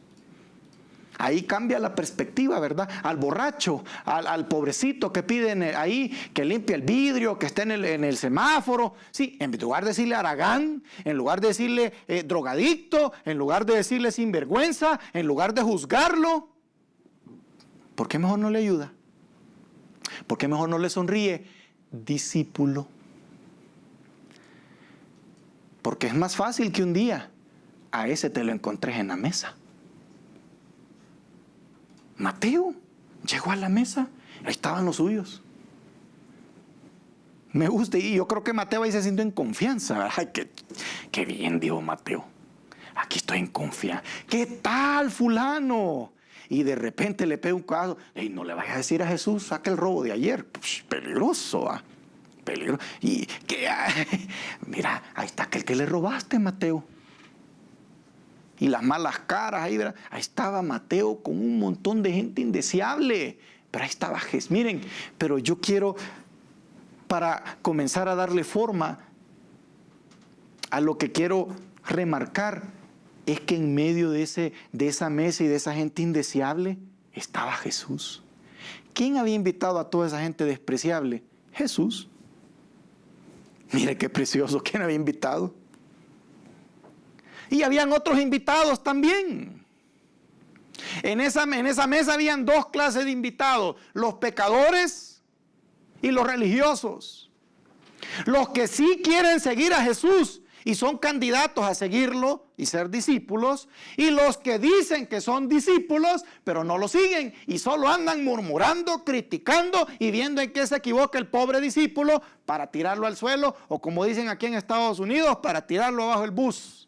Ahí cambia la perspectiva, ¿verdad? Al borracho, al pobrecito que piden ahí, que limpia el vidrio, que esté en el semáforo. Sí, en lugar de decirle haragán, en lugar de decirle drogadicto, en lugar de decirle sinvergüenza, en lugar de juzgarlo, ¿por qué mejor no le ayuda? ¿Por qué mejor no le sonríe? Discípulo. Porque es más fácil que un día a ese te lo encontres en la mesa. Mateo llegó a la mesa, ahí estaban los suyos. Me gusta, y yo creo que Mateo ahí se sintió en confianza. Ay, qué bien, dijo Mateo. Aquí estoy en confianza. ¿Qué tal, fulano? Y de repente le pega un caso. Ey, no le vayas a decir a Jesús, saca el robo de ayer. Pues, peligroso, ¿ah? Peligro. Y que, mira, ahí está aquel que le robaste, Mateo. Y las malas caras ahí, ¿verdad? Ahí estaba Mateo con un montón de gente indeseable. Pero ahí estaba Jesús. Miren, pero yo quiero, para comenzar a darle forma a lo que quiero remarcar, es que en medio de esa mesa y de esa gente indeseable estaba Jesús. ¿Quién había invitado a toda esa gente despreciable? Jesús. Mire qué precioso. ¿Quién había invitado? Y habían otros invitados también. En esa mesa habían dos clases de invitados: los pecadores y los religiosos. Los que sí quieren seguir a Jesús y son candidatos a seguirlo y ser discípulos, y los que dicen que son discípulos pero no lo siguen y solo andan murmurando, criticando y viendo en qué se equivoca el pobre discípulo para tirarlo al suelo, o como dicen aquí en Estados Unidos, para tirarlo abajo el bus.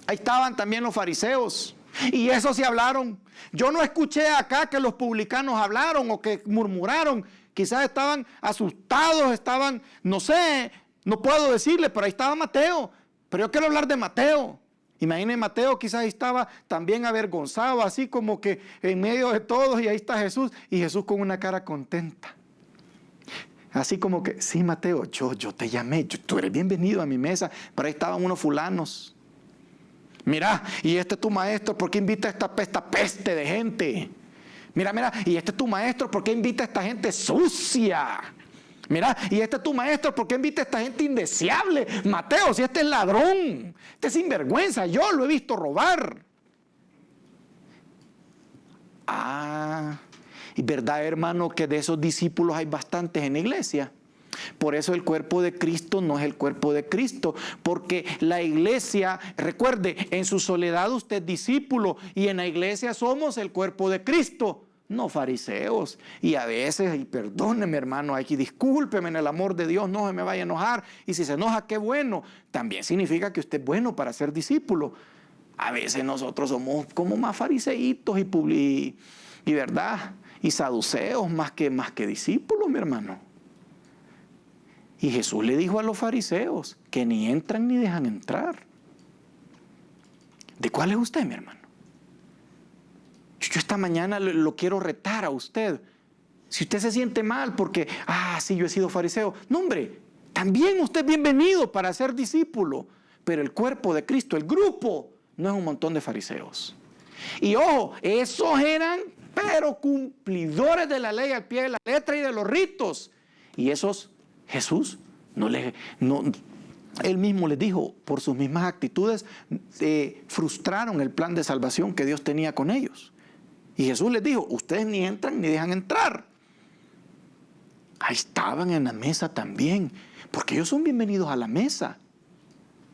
Ahí estaban también los fariseos, y esos sí hablaron. Yo no escuché acá que los publicanos hablaron o que murmuraron. Quizás estaban asustados, estaban, no sé, no puedo decirle, pero ahí estaba Mateo. Pero yo quiero hablar de Mateo. Imaginen, Mateo quizás estaba también avergonzado, así como que en medio de todos, y ahí está Jesús, y Jesús con una cara contenta. Así como que, sí, Mateo, yo te llamé, tú eres bienvenido a mi mesa, pero ahí estaban unos fulanos. Mira, y este es tu maestro, ¿por qué invita a esta peste de gente? Mira, y este es tu maestro, ¿por qué invita a esta gente sucia? Mira, y este es tu maestro, ¿por qué invita a esta gente indeseable? Mateo, si este es ladrón, este es sinvergüenza, yo lo he visto robar. Y verdad, hermano, que de esos discípulos hay bastantes en la iglesia. Por eso el cuerpo de Cristo no es el cuerpo de Cristo, porque la iglesia, recuerde, en su soledad usted es discípulo, y en la iglesia somos el cuerpo de Cristo, no fariseos. Y a veces, y perdóneme, hermano, aquí discúlpeme, en el amor de Dios no se me vaya a enojar, y si se enoja, qué bueno, también significa que usted es bueno para ser discípulo. A veces nosotros somos como más fariseitos y verdad, y saduceos más que discípulos, mi hermano. Y Jesús le dijo a los fariseos que ni entran ni dejan entrar. ¿De cuál es usted, mi hermano? Yo esta mañana lo quiero retar a usted. Si usted se siente mal porque, sí, yo he sido fariseo. No, hombre, también usted es bienvenido para ser discípulo. Pero el cuerpo de Cristo, el grupo, no es un montón de fariseos. Y ojo, esos eran, pero cumplidores de la ley al pie de la letra y de los ritos. Y esos, Jesús, él mismo les dijo, por sus mismas actitudes, frustraron el plan de salvación que Dios tenía con ellos. Y Jesús les dijo, ustedes ni entran ni dejan entrar. Ahí estaban en la mesa también, porque ellos son bienvenidos a la mesa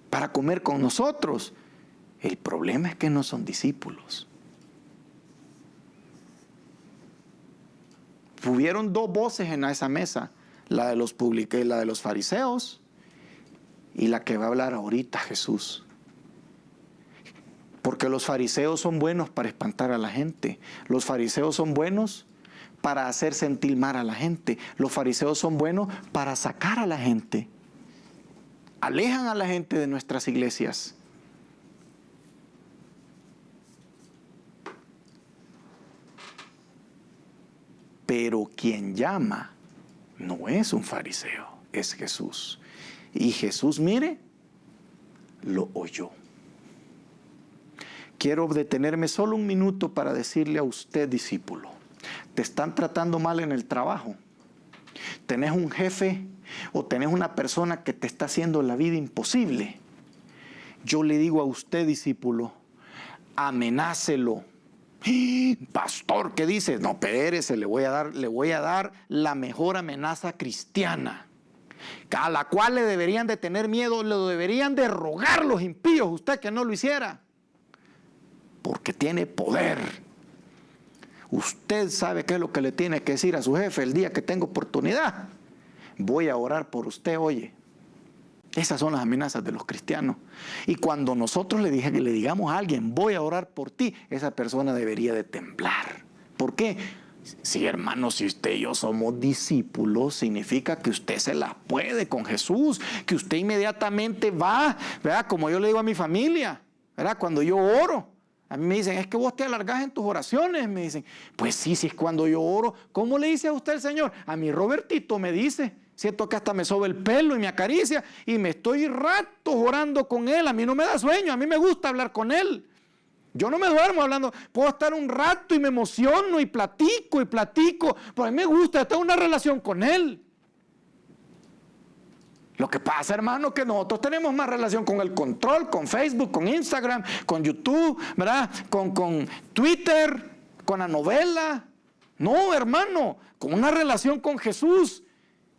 para comer con nosotros. El problema es que no son discípulos. Hubieron dos voces en esa mesa, la de los publicanos y la de los fariseos, y la que va a hablar ahorita Jesús. Porque los fariseos son buenos para espantar a la gente. Los fariseos son buenos para hacer sentir mal a la gente. Los fariseos son buenos para sacar a la gente. Alejan a la gente de nuestras iglesias. Pero quien llama no es un fariseo, es Jesús. Y Jesús, mire, lo oyó. Quiero detenerme solo un minuto para decirle a usted, discípulo, te están tratando mal en el trabajo. Tenés un jefe o tenés una persona que te está haciendo la vida imposible. Yo le digo a usted, discípulo, amenácelo. Pastor, ¿qué dice? No, espérese, le voy a dar la mejor amenaza cristiana, a la cual le deberían de tener miedo, le deberían de rogar los impíos, usted que no lo hiciera, porque tiene poder. Usted sabe qué es lo que le tiene que decir a su jefe el día que tenga oportunidad. Voy a orar por usted, oye. Esas son las amenazas de los cristianos. Y cuando nosotros le digamos a alguien, voy a orar por ti, esa persona debería de temblar. ¿Por qué? Sí, hermano, si usted y yo somos discípulos, significa que usted se la puede con Jesús, que usted inmediatamente va, ¿verdad? Como yo le digo a mi familia, ¿verdad? Cuando yo oro, a mí me dicen, es que vos te alargás en tus oraciones, me dicen. Pues sí, si es cuando yo oro. ¿Cómo le dice a usted el Señor? A mí Robertito me dice. Siento que hasta me soba el pelo y me acaricia y me estoy ratos orando con él. A mí no me da sueño, a mí me gusta hablar con él. Yo no me duermo hablando, puedo estar un rato y me emociono y platico, pero a mí me gusta, tengo una relación con él. Lo que pasa, hermano, es que nosotros tenemos más relación con el control, con Facebook, con Instagram, con YouTube, ¿verdad? Con Twitter, con la novela. No, hermano, con una relación con Jesús.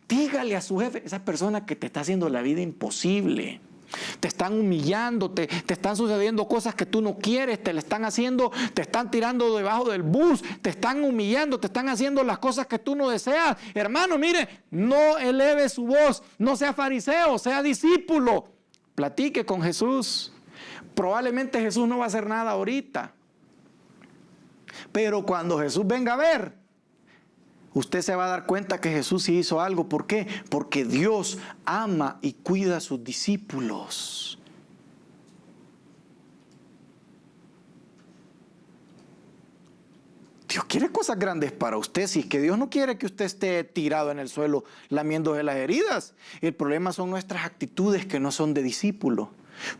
Dígale a su jefe, esa persona que te está haciendo la vida imposible, te están humillando, te están sucediendo cosas que tú no quieres, te le están haciendo, te están tirando debajo del bus, te están humillando, te están haciendo las cosas que tú no deseas. Hermano, mire, no eleve su voz, no sea fariseo, sea discípulo. Platique con Jesús. Probablemente Jesús no va a hacer nada ahorita, pero cuando Jesús venga a ver, usted se va a dar cuenta que Jesús sí hizo algo. ¿Por qué? Porque Dios ama y cuida a sus discípulos. Dios quiere cosas grandes para usted. Si es que Dios no quiere que usted esté tirado en el suelo lamiéndose las heridas. El problema son nuestras actitudes que no son de discípulo.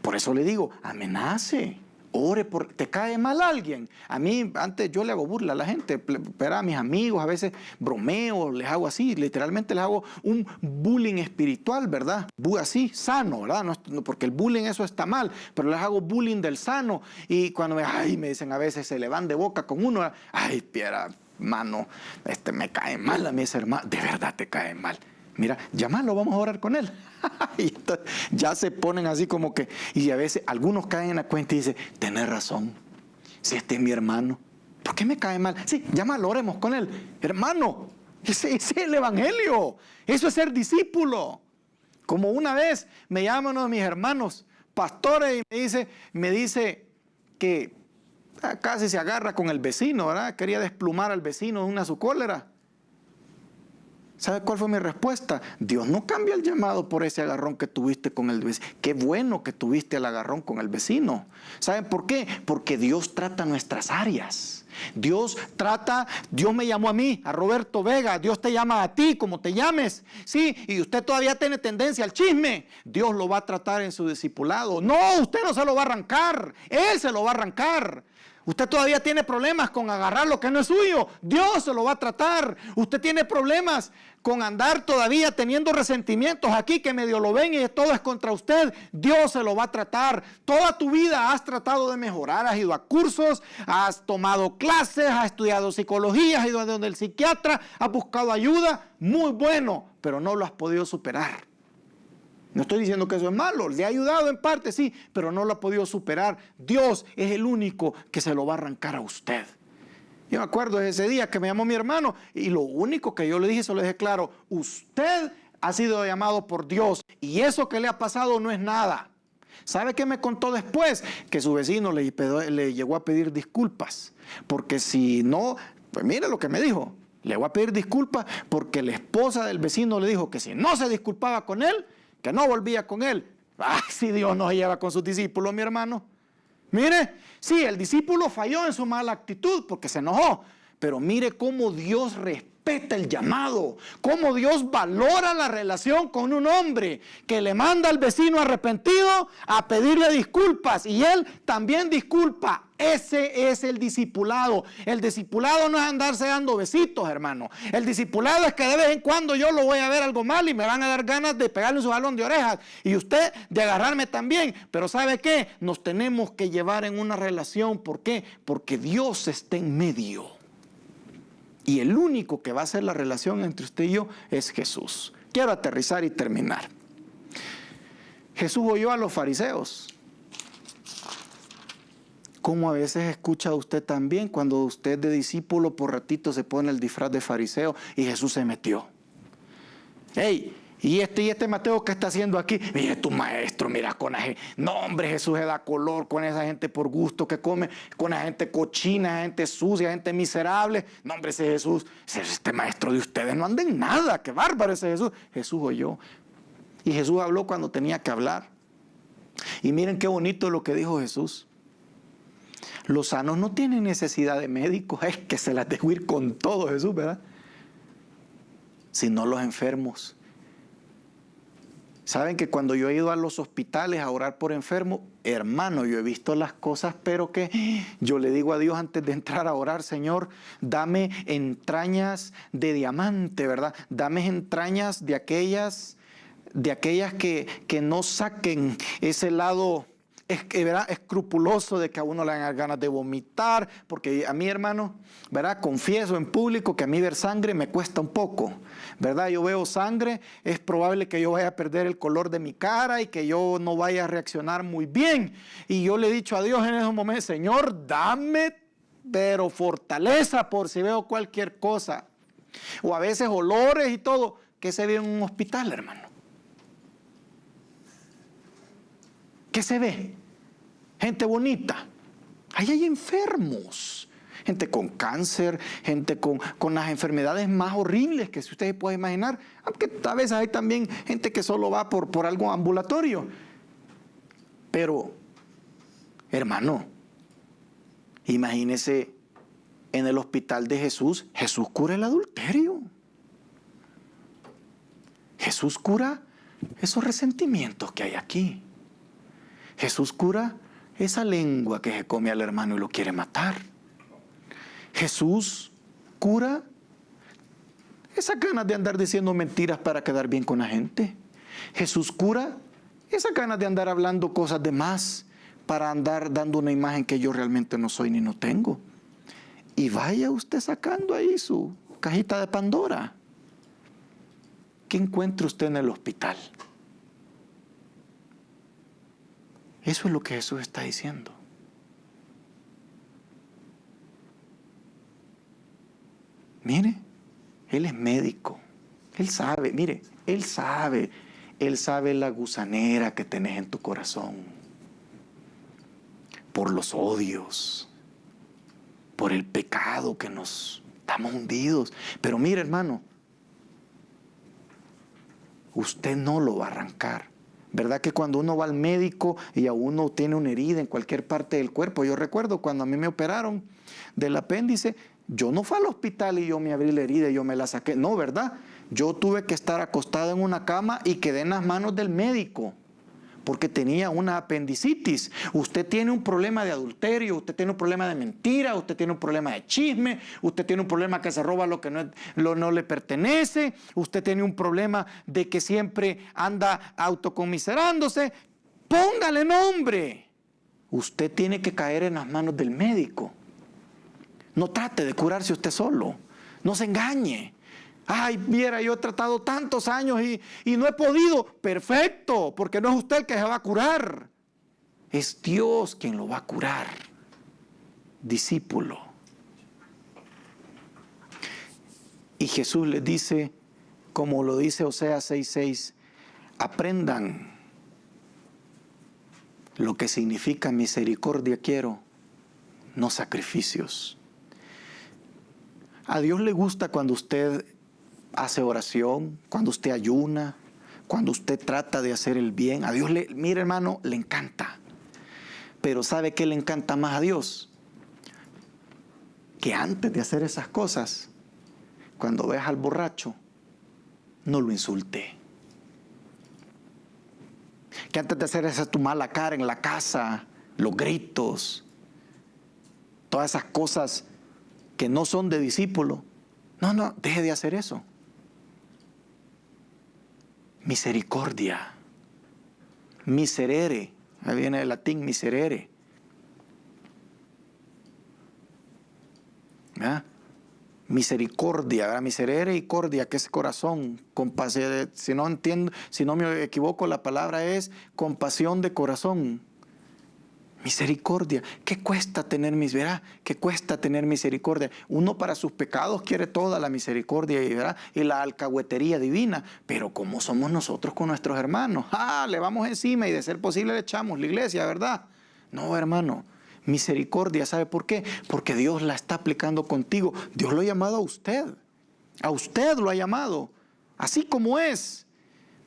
Por eso le digo, amenace. Ore porque te cae mal alguien. A mí, antes yo le hago burla a la gente, pero a mis amigos a veces bromeo, les hago así, literalmente les hago un bullying espiritual, ¿verdad? Así, sano, ¿verdad? No, porque el bullying eso está mal, pero les hago bullying del sano. Y cuando me dicen a veces, se le van de boca con uno, ay, piedra, hermano, me cae mal a mí ese hermano, de verdad te cae mal. Mira, llámalo, vamos a orar con él. Y ya se ponen así como que, y a veces algunos caen en la cuenta y dicen, tenés razón, si este es mi hermano, ¿por qué me cae mal? Sí, llámalo, oremos con él. Hermano, ese es el evangelio, eso es ser discípulo. Como una vez me llaman uno de mis hermanos pastores y me dice que casi se agarra con el vecino, ¿verdad? Quería desplumar al vecino de una su cólera. ¿Sabe cuál fue mi respuesta? Dios no cambia el llamado por ese agarrón que tuviste con el vecino. Qué bueno que tuviste el agarrón con el vecino. ¿Saben por qué? Porque Dios trata nuestras áreas. Dios me llamó a mí, a Roberto Vega. Dios te llama a ti, como te llames. Sí, y usted todavía tiene tendencia al chisme. Dios lo va a tratar en su discipulado. No, usted no se lo va a arrancar. Él se lo va a arrancar. Usted todavía tiene problemas con agarrar lo que no es suyo. Dios se lo va a tratar. Usted tiene problemas con andar todavía teniendo resentimientos aquí que medio lo ven y todo es contra usted. Dios se lo va a tratar. Toda tu vida has tratado de mejorar. Has ido a cursos, has tomado clases, has estudiado psicología, has ido a donde el psiquiatra, has buscado ayuda. Muy bueno, pero no lo has podido superar. No estoy diciendo que eso es malo, le ha ayudado en parte, sí, pero no lo ha podido superar. Dios es el único que se lo va a arrancar a usted. Yo me acuerdo de ese día que me llamó mi hermano y lo único que yo le dije, se lo dije claro, usted ha sido llamado por Dios y eso que le ha pasado no es nada. ¿Sabe qué me contó después? Que su vecino le llegó a pedir disculpas, porque si no, pues mire lo que me dijo, le voy a pedir disculpas porque la esposa del vecino le dijo que si no se disculpaba con él, que no volvía con él. ¡Ay, si Dios no se lleva con sus discípulos, mi hermano! Mire, sí, el discípulo falló en su mala actitud porque se enojó, pero mire cómo Dios respeta el llamado, cómo Dios valora la relación con un hombre que le manda al vecino arrepentido a pedirle disculpas y él también disculpa. Ese es el discipulado. El discipulado no es andarse dando besitos, hermano. El discipulado es que de vez en cuando yo lo voy a ver algo mal y me van a dar ganas de pegarle su jalón de orejas. Y usted de agarrarme también. Pero ¿sabe qué? Nos tenemos que llevar en una relación. ¿Por qué? Porque Dios está en medio. Y el único que va a hacer la relación entre usted y yo es Jesús. Quiero aterrizar y terminar. Jesús oyó a los fariseos. Como a veces escucha usted también cuando usted de discípulo por ratito se pone el disfraz de fariseo y Jesús se metió. ¡Ey! ¿Y este Mateo qué está haciendo aquí? Mire tu maestro, mira con la gente. No, hombre, Jesús se da color con esa gente por gusto que come, con la gente cochina, gente sucia, gente miserable. No, hombre, ese Jesús, este maestro de ustedes no anda en nada. Qué bárbaro ese Jesús. Jesús oyó. Y Jesús habló cuando tenía que hablar. Y miren qué bonito lo que dijo Jesús. Los sanos no tienen necesidad de médicos, es que se las dejó ir con todo Jesús, ¿verdad? Sino los enfermos. Saben que cuando yo he ido a los hospitales a orar por enfermos, hermano, yo he visto las cosas, pero que yo le digo a Dios antes de entrar a orar, Señor, dame entrañas de diamante, ¿verdad? Dame entrañas de aquellas que no saquen ese lado ¿verdad? Escrupuloso de que a uno le dan ganas de vomitar, porque a mí, hermano, ¿verdad? Confieso en público que a mí ver sangre me cuesta un poco, ¿verdad? Yo veo sangre, es probable que yo vaya a perder el color de mi cara y que yo no vaya a reaccionar muy bien. Y yo le he dicho a Dios en esos momentos, Señor, dame, pero fortaleza por si veo cualquier cosa. O a veces olores y todo, que se ve en un hospital, hermano. ¿Qué se ve? Gente bonita. Ahí hay enfermos. Gente con cáncer, gente con las enfermedades más horribles que si ustedes pueden imaginar. Aunque a veces hay también gente que solo va por algo ambulatorio. Pero, hermano, imagínese en el hospital de Jesús, Jesús cura el adulterio. Jesús cura esos resentimientos que hay aquí. Jesús cura esa lengua que se come al hermano y lo quiere matar. Jesús cura esas ganas de andar diciendo mentiras para quedar bien con la gente. Jesús cura esas ganas de andar hablando cosas de más para andar dando una imagen que yo realmente no soy ni no tengo. Y vaya usted sacando ahí su cajita de Pandora. ¿Qué encuentra usted en el hospital? Eso es lo que Jesús está diciendo. Mire, Él es médico. Él sabe, mire, Él sabe la gusanera que tenés en tu corazón. Por los odios, por el pecado que nos estamos hundidos. Pero mire, hermano, usted no lo va a arrancar. ¿Verdad que cuando uno va al médico y a uno tiene una herida en cualquier parte del cuerpo? Yo recuerdo cuando a mí me operaron del apéndice, yo no fui al hospital y yo me abrí la herida y yo me la saqué. No, ¿verdad? Yo tuve que estar acostado en una cama y quedé en las manos del médico porque tenía una apendicitis. Usted tiene un problema de adulterio, usted tiene un problema de mentira, usted tiene un problema de chisme, usted tiene un problema que se roba lo que no le pertenece, usted tiene un problema de que siempre anda autocomiserándose. Póngale nombre. Usted tiene que caer en las manos del médico. No trate de curarse usted solo. No se engañe. Ay, viera, yo he tratado tantos años y no he podido. Perfecto, porque no es usted el que se va a curar. Es Dios quien lo va a curar. Discípulo. Y Jesús les dice, como lo dice Oseas 6:6, aprendan lo que significa misericordia quiero, no sacrificios. A Dios le gusta cuando usted hace oración, cuando usted ayuna, cuando usted trata de hacer el bien. A Dios mire hermano, le encanta. Pero ¿sabe qué le encanta más a Dios? Que antes de hacer esas cosas, cuando veas al borracho, no lo insulte. Que antes de hacer esa tu mala cara en la casa, los gritos, todas esas cosas que no son de discípulo, no, deje de hacer eso. Misericordia. Miserere. Ahí viene el latín miserere. ¿Verdad? Misericordia, ¿verdad? Miserere y cordia, que es corazón. Compasión. Si no me equivoco, la palabra es compasión de corazón. Misericordia. ¿Qué cuesta tener misericordia? ¿Qué cuesta tener misericordia? Uno para sus pecados quiere toda la misericordia y la alcahuetería divina. Pero ¿cómo somos nosotros con nuestros hermanos? Le vamos encima y de ser posible le echamos la iglesia, ¿verdad? No, hermano. Misericordia, ¿sabe por qué? Porque Dios la está aplicando contigo. Dios lo ha llamado a usted. A usted lo ha llamado. Así como es.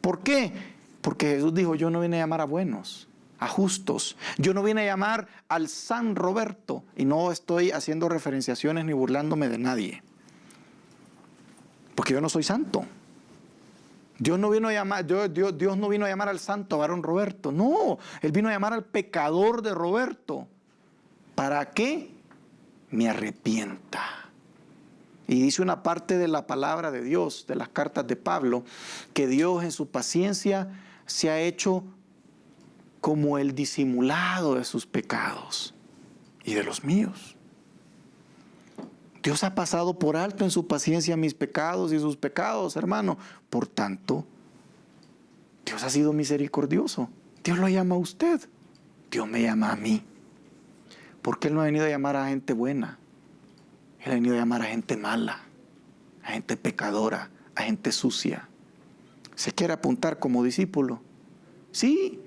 ¿Por qué? Porque Jesús dijo, yo no vine a llamar a buenos, a justos. Yo no vine a llamar al San Roberto. Y no estoy haciendo referenciaciones ni burlándome de nadie. Porque yo no soy santo. Dios no vino a llamar al santo varón Roberto. No, Él vino a llamar al pecador de Roberto. ¿Para qué? Me arrepienta. Y dice una parte de la palabra de Dios, de las cartas de Pablo, que Dios en su paciencia se ha hecho como el disimulado de sus pecados y de los míos. Dios ha pasado por alto en su paciencia mis pecados y sus pecados, hermano. Por tanto, Dios ha sido misericordioso. Dios lo llama a usted. Dios me llama a mí. Porque Él no ha venido a llamar a gente buena. Él ha venido a llamar a gente mala, a gente pecadora, a gente sucia. ¿Se quiere apuntar como discípulo? Sí.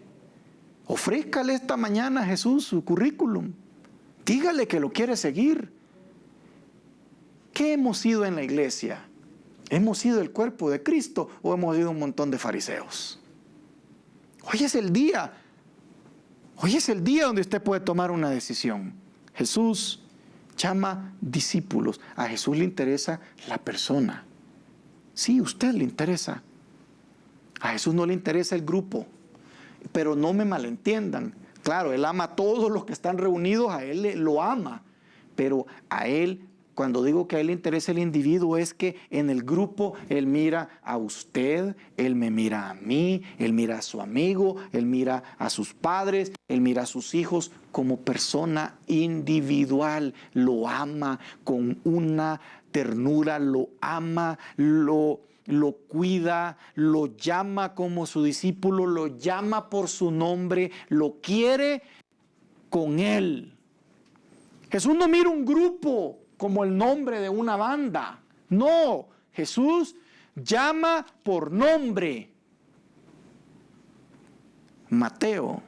Ofrézcale esta mañana a Jesús su currículum. Dígale que lo quiere seguir. ¿Qué hemos sido en la iglesia? ¿Hemos sido el cuerpo de Cristo o hemos sido un montón de fariseos? Hoy es el día. Hoy es el día donde usted puede tomar una decisión. Jesús llama discípulos. A Jesús le interesa la persona. Sí, usted le interesa. A Jesús no le interesa el grupo. Pero no me malentiendan. Claro, Él ama a todos los que están reunidos, a Él lo ama. Pero a Él, cuando digo que a Él le interesa el individuo, es que en el grupo Él mira a usted, Él me mira a mí, Él mira a su amigo, Él mira a sus padres, Él mira a sus hijos como persona individual. Lo ama con una ternura, lo ama, lo cuida, lo llama como su discípulo, lo llama por su nombre, lo quiere con Él. Jesús no mira un grupo como el nombre de una banda. No, Jesús llama por nombre. Mateo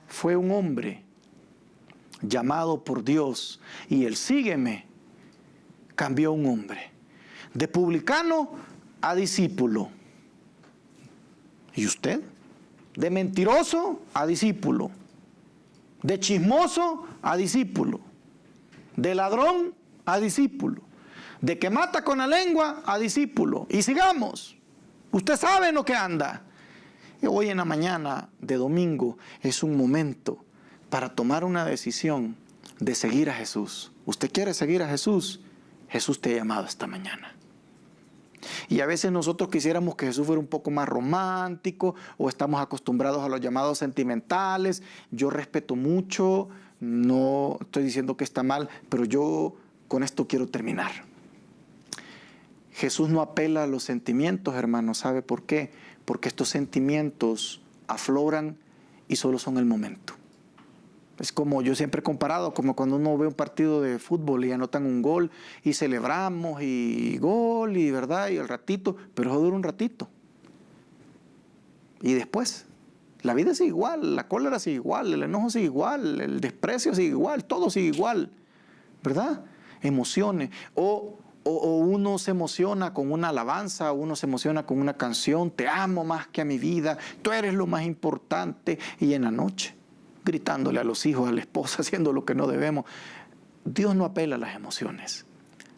fue un hombre llamado por Dios y el sígueme cambió un hombre. De publicano a discípulo. ¿Y usted? De mentiroso a discípulo. De chismoso a discípulo. De ladrón a discípulo. De que mata con la lengua a discípulo. Y sigamos. Usted sabe en lo que anda. Y hoy en la mañana de domingo es un momento para tomar una decisión de seguir a Jesús. ¿Usted quiere seguir a Jesús? Jesús te ha llamado esta mañana. Y a veces nosotros quisiéramos que Jesús fuera un poco más romántico, o estamos acostumbrados a los llamados sentimentales. Yo respeto mucho, no estoy diciendo que está mal, pero yo con esto quiero terminar. Jesús no apela a los sentimientos, hermanos. ¿Sabe por qué? Porque estos sentimientos afloran y solo son el momento. Es como yo siempre he comparado, como cuando uno ve un partido de fútbol y anotan un gol y celebramos y gol y verdad y el ratito, pero eso dura un ratito. Y después, la vida sigue igual, la cólera sigue igual, el enojo sigue igual, el desprecio sigue igual, todo sigue igual, ¿verdad? Emociones. O uno se emociona con una alabanza, uno se emociona con una canción, te amo más que a mi vida, tú eres lo más importante, y en la noche gritándole a los hijos, a la esposa, haciendo lo que no debemos. Dios no apela a las emociones.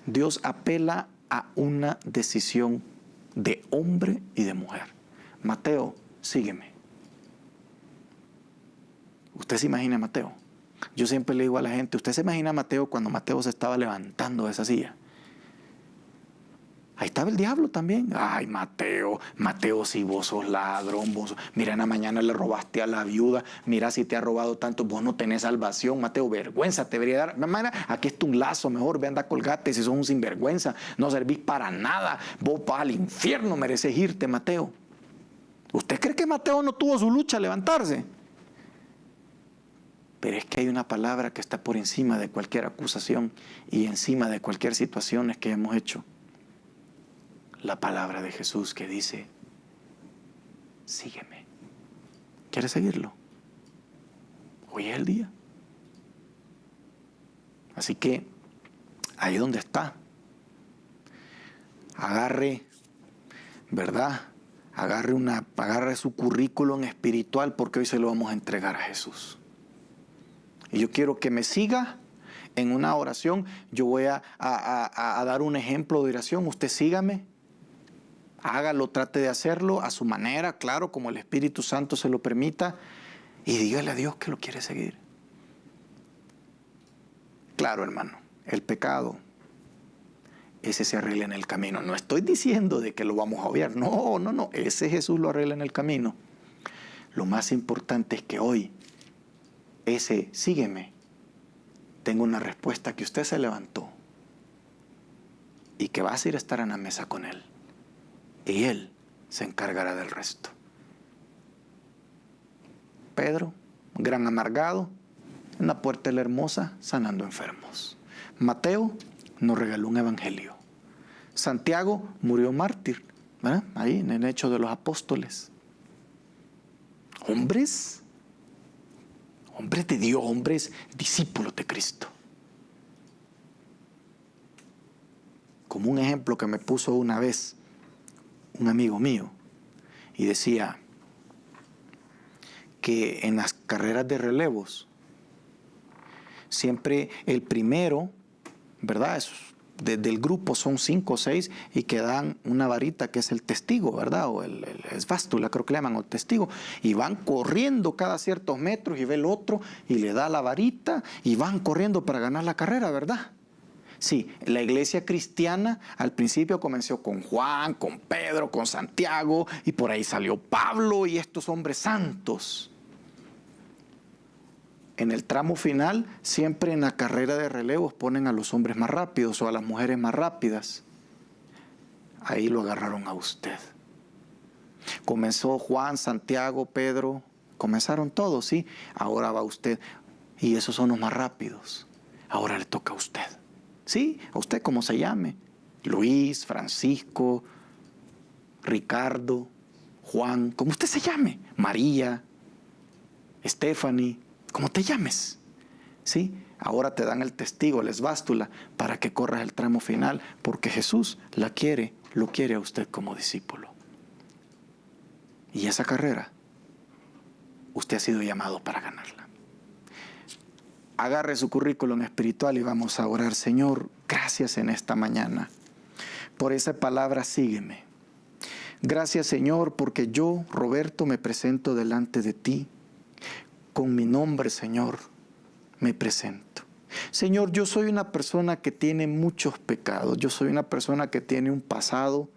Dios apela a una decisión de hombre y de mujer. Mateo, sígueme. ¿Usted se imagina a Mateo? Yo siempre le digo a la gente, ¿usted se imagina a Mateo cuando Mateo se estaba levantando de esa silla? Ahí estaba el diablo también. Ay, Mateo, si vos sos ladrón, mira, en la mañana le robaste a la viuda, mira si te ha robado tanto, vos no tenés salvación, Mateo, vergüenza te debería dar. Mamá, aquí está un lazo, mejor ve, anda, colgate, si sos un sinvergüenza, no servís para nada, vos vas al infierno, mereces irte, Mateo. ¿Usted cree que Mateo no tuvo su lucha a levantarse? Pero es que hay una palabra que está por encima de cualquier acusación y encima de cualquier situación que hemos hecho. La palabra de Jesús que dice, sígueme. ¿Quieres seguirlo? Hoy es el día. Así que, ahí donde está, agarre, ¿verdad? Agarre su currículum espiritual, porque hoy se lo vamos a entregar a Jesús. Y yo quiero que me siga en una oración. Yo voy a dar un ejemplo de oración. Usted sígame. Hágalo, trate de hacerlo a su manera, claro, como el Espíritu Santo se lo permita, y dígale a Dios que lo quiere seguir. Claro, hermano, el pecado, ese se arregla en el camino. No estoy diciendo de que lo vamos a obviar, no, ese Jesús lo arregla en el camino. Lo más importante es que hoy, ese sígueme, tenga una respuesta, que usted se levantó y que vas a ir a estar en la mesa con Él. Y Él se encargará del resto. Pedro, gran amargado, en la puerta de la Hermosa, sanando enfermos. Mateo nos regaló un evangelio. Santiago murió mártir, ¿verdad? Ahí en el Hecho de los Apóstoles. Hombres de Dios, hombres discípulos de Cristo. Como un ejemplo que me puso una vez un amigo mío, y decía que en las carreras de relevos siempre el primero, ¿verdad? Del grupo son 5 o 6 y que dan una varita que es el testigo, ¿verdad? O el esvástula, creo que le llaman, o testigo, y van corriendo cada ciertos metros y ve el otro y le da la varita y van corriendo para ganar la carrera, ¿verdad? Sí, la iglesia cristiana al principio comenzó con Juan, con Pedro, con Santiago, y por ahí salió Pablo y estos hombres santos. En el tramo final, siempre en la carrera de relevos ponen a los hombres más rápidos o a las mujeres más rápidas. Ahí lo agarraron a usted. Comenzó Juan, Santiago, Pedro, comenzaron todos, ¿sí? Ahora va usted, y esos son los más rápidos. Ahora le toca a usted. Sí, a usted como se llame, Luis, Francisco, Ricardo, Juan, como usted se llame, María, Stephanie, como te llames, ¿sí? Ahora te dan el testigo, la esvástula, para que corras el tramo final, porque Jesús lo quiere a usted como discípulo. Y esa carrera, usted ha sido llamado para ganarla. Agarre su currículum espiritual y vamos a orar. Señor, gracias en esta mañana por esa palabra, sígueme. Gracias, Señor, porque yo, Roberto, me presento delante de ti. Con mi nombre, Señor, me presento. Señor, yo soy una persona que tiene muchos pecados. Yo soy una persona que tiene un pasado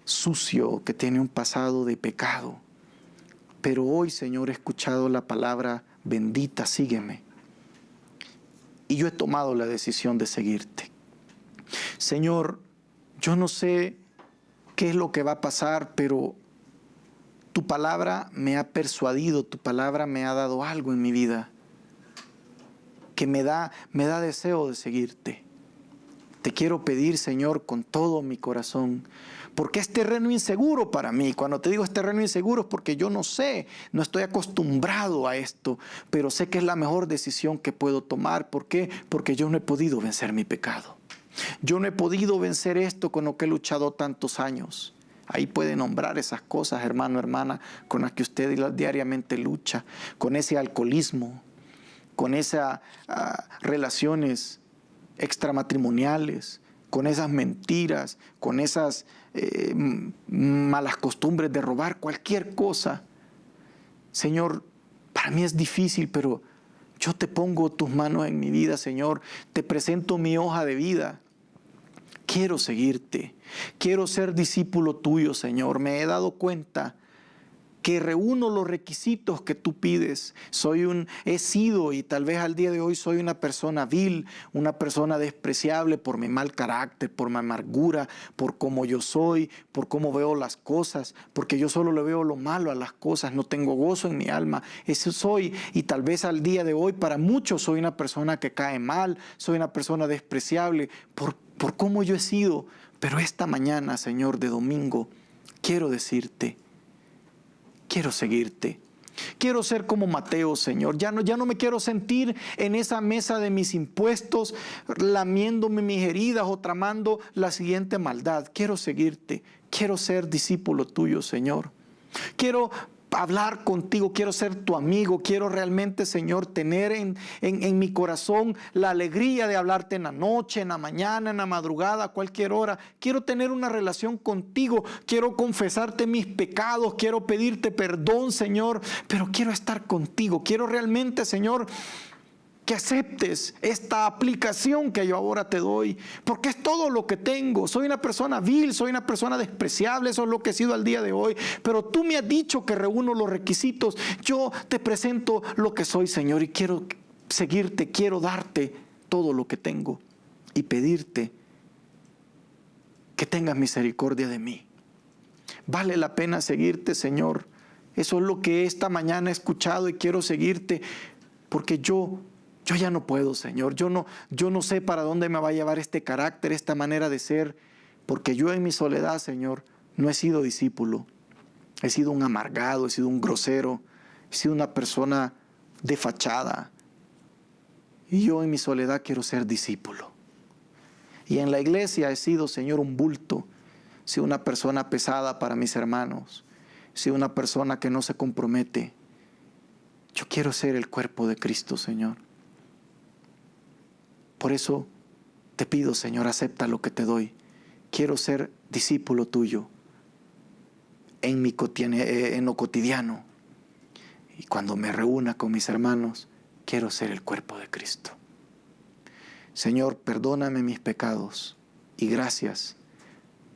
sucio, que tiene un pasado de pecado. Pero hoy, Señor, he escuchado la palabra bendita, sígueme. Y yo he tomado la decisión de seguirte. Señor, yo no sé qué es lo que va a pasar, pero tu palabra me ha persuadido, tu palabra me ha dado algo en mi vida que me da deseo de seguirte. Te quiero pedir, Señor, con todo mi corazón, porque es terreno inseguro para mí. Cuando te digo es terreno inseguro es porque yo no sé, no estoy acostumbrado a esto, pero sé que es la mejor decisión que puedo tomar. ¿Por qué? Porque yo no he podido vencer mi pecado. Yo no he podido vencer esto con lo que he luchado tantos años. Ahí puede nombrar esas cosas, hermano, hermana, con las que usted diariamente lucha, con ese alcoholismo, con esas relaciones extramatrimoniales, con esas mentiras, con esas malas costumbres de robar, cualquier cosa. Señor, para mí es difícil, pero yo te pongo tus manos en mi vida, Señor. Te presento mi hoja de vida. Quiero seguirte. Quiero ser discípulo tuyo, Señor. Me he dado cuenta que reúno los requisitos que tú pides. He sido y tal vez al día de hoy soy una persona vil, una persona despreciable por mi mal carácter, por mi amargura, por cómo yo soy, por cómo veo las cosas, porque yo solo le veo lo malo a las cosas, no tengo gozo en mi alma. Eso soy, y tal vez al día de hoy para muchos soy una persona que cae mal, soy una persona despreciable por cómo yo he sido. Pero esta mañana, Señor, de domingo, quiero decirte, quiero seguirte. Quiero ser como Mateo, Señor. Ya no me quiero sentir en esa mesa de mis impuestos, lamiéndome mis heridas o tramando la siguiente maldad. Quiero seguirte. Quiero ser discípulo tuyo, Señor. Quiero hablar contigo, quiero ser tu amigo, quiero realmente, Señor, tener en mi corazón la alegría de hablarte en la noche, en la mañana, en la madrugada, a cualquier hora. Quiero tener una relación contigo, quiero confesarte mis pecados, quiero pedirte perdón, Señor, pero quiero estar contigo. Quiero realmente, Señor, que aceptes esta aplicación que yo ahora te doy, porque es todo lo que tengo. Soy una persona vil, soy una persona despreciable, eso es lo que he sido al día de hoy, pero tú me has dicho que reúno los requisitos. Yo te presento lo que soy, Señor, y quiero seguirte, quiero darte todo lo que tengo y pedirte que tengas misericordia de mí. Vale la pena seguirte, Señor. Eso es lo que esta mañana he escuchado y quiero seguirte, porque yo ya no puedo, Señor. Yo no sé para dónde me va a llevar este carácter, esta manera de ser, porque yo en mi soledad, Señor, no he sido discípulo. He sido un amargado, he sido un grosero, he sido una persona de fachada. Y yo en mi soledad quiero ser discípulo. Y en la iglesia he sido, Señor, un bulto. He sido una persona pesada para mis hermanos. He sido una persona que no se compromete. Yo quiero ser el cuerpo de Cristo, Señor. Por eso te pido, Señor, acepta lo que te doy. Quiero ser discípulo tuyo en lo cotidiano. Y cuando me reúna con mis hermanos, quiero ser el cuerpo de Cristo. Señor, perdóname mis pecados y gracias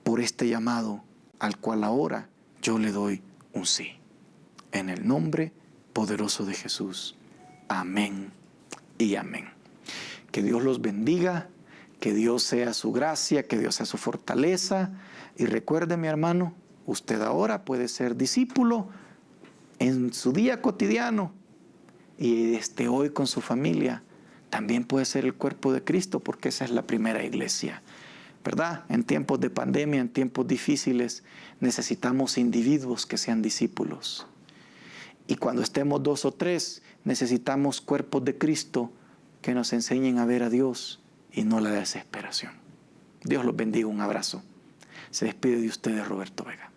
por este llamado al cual ahora yo le doy un sí. En el nombre poderoso de Jesús. Amén y amén. Que Dios los bendiga, que Dios sea su gracia, que Dios sea su fortaleza. Y recuerde, mi hermano, usted ahora puede ser discípulo en su día cotidiano y desde hoy con su familia. También puede ser el cuerpo de Cristo, porque esa es la primera iglesia, ¿verdad? En tiempos de pandemia, en tiempos difíciles, necesitamos individuos que sean discípulos. Y cuando estemos 2 o 3, necesitamos cuerpos de Cristo que nos enseñen a ver a Dios y no la desesperación. Dios los bendiga, un abrazo. Se despide de ustedes Roberto Vega.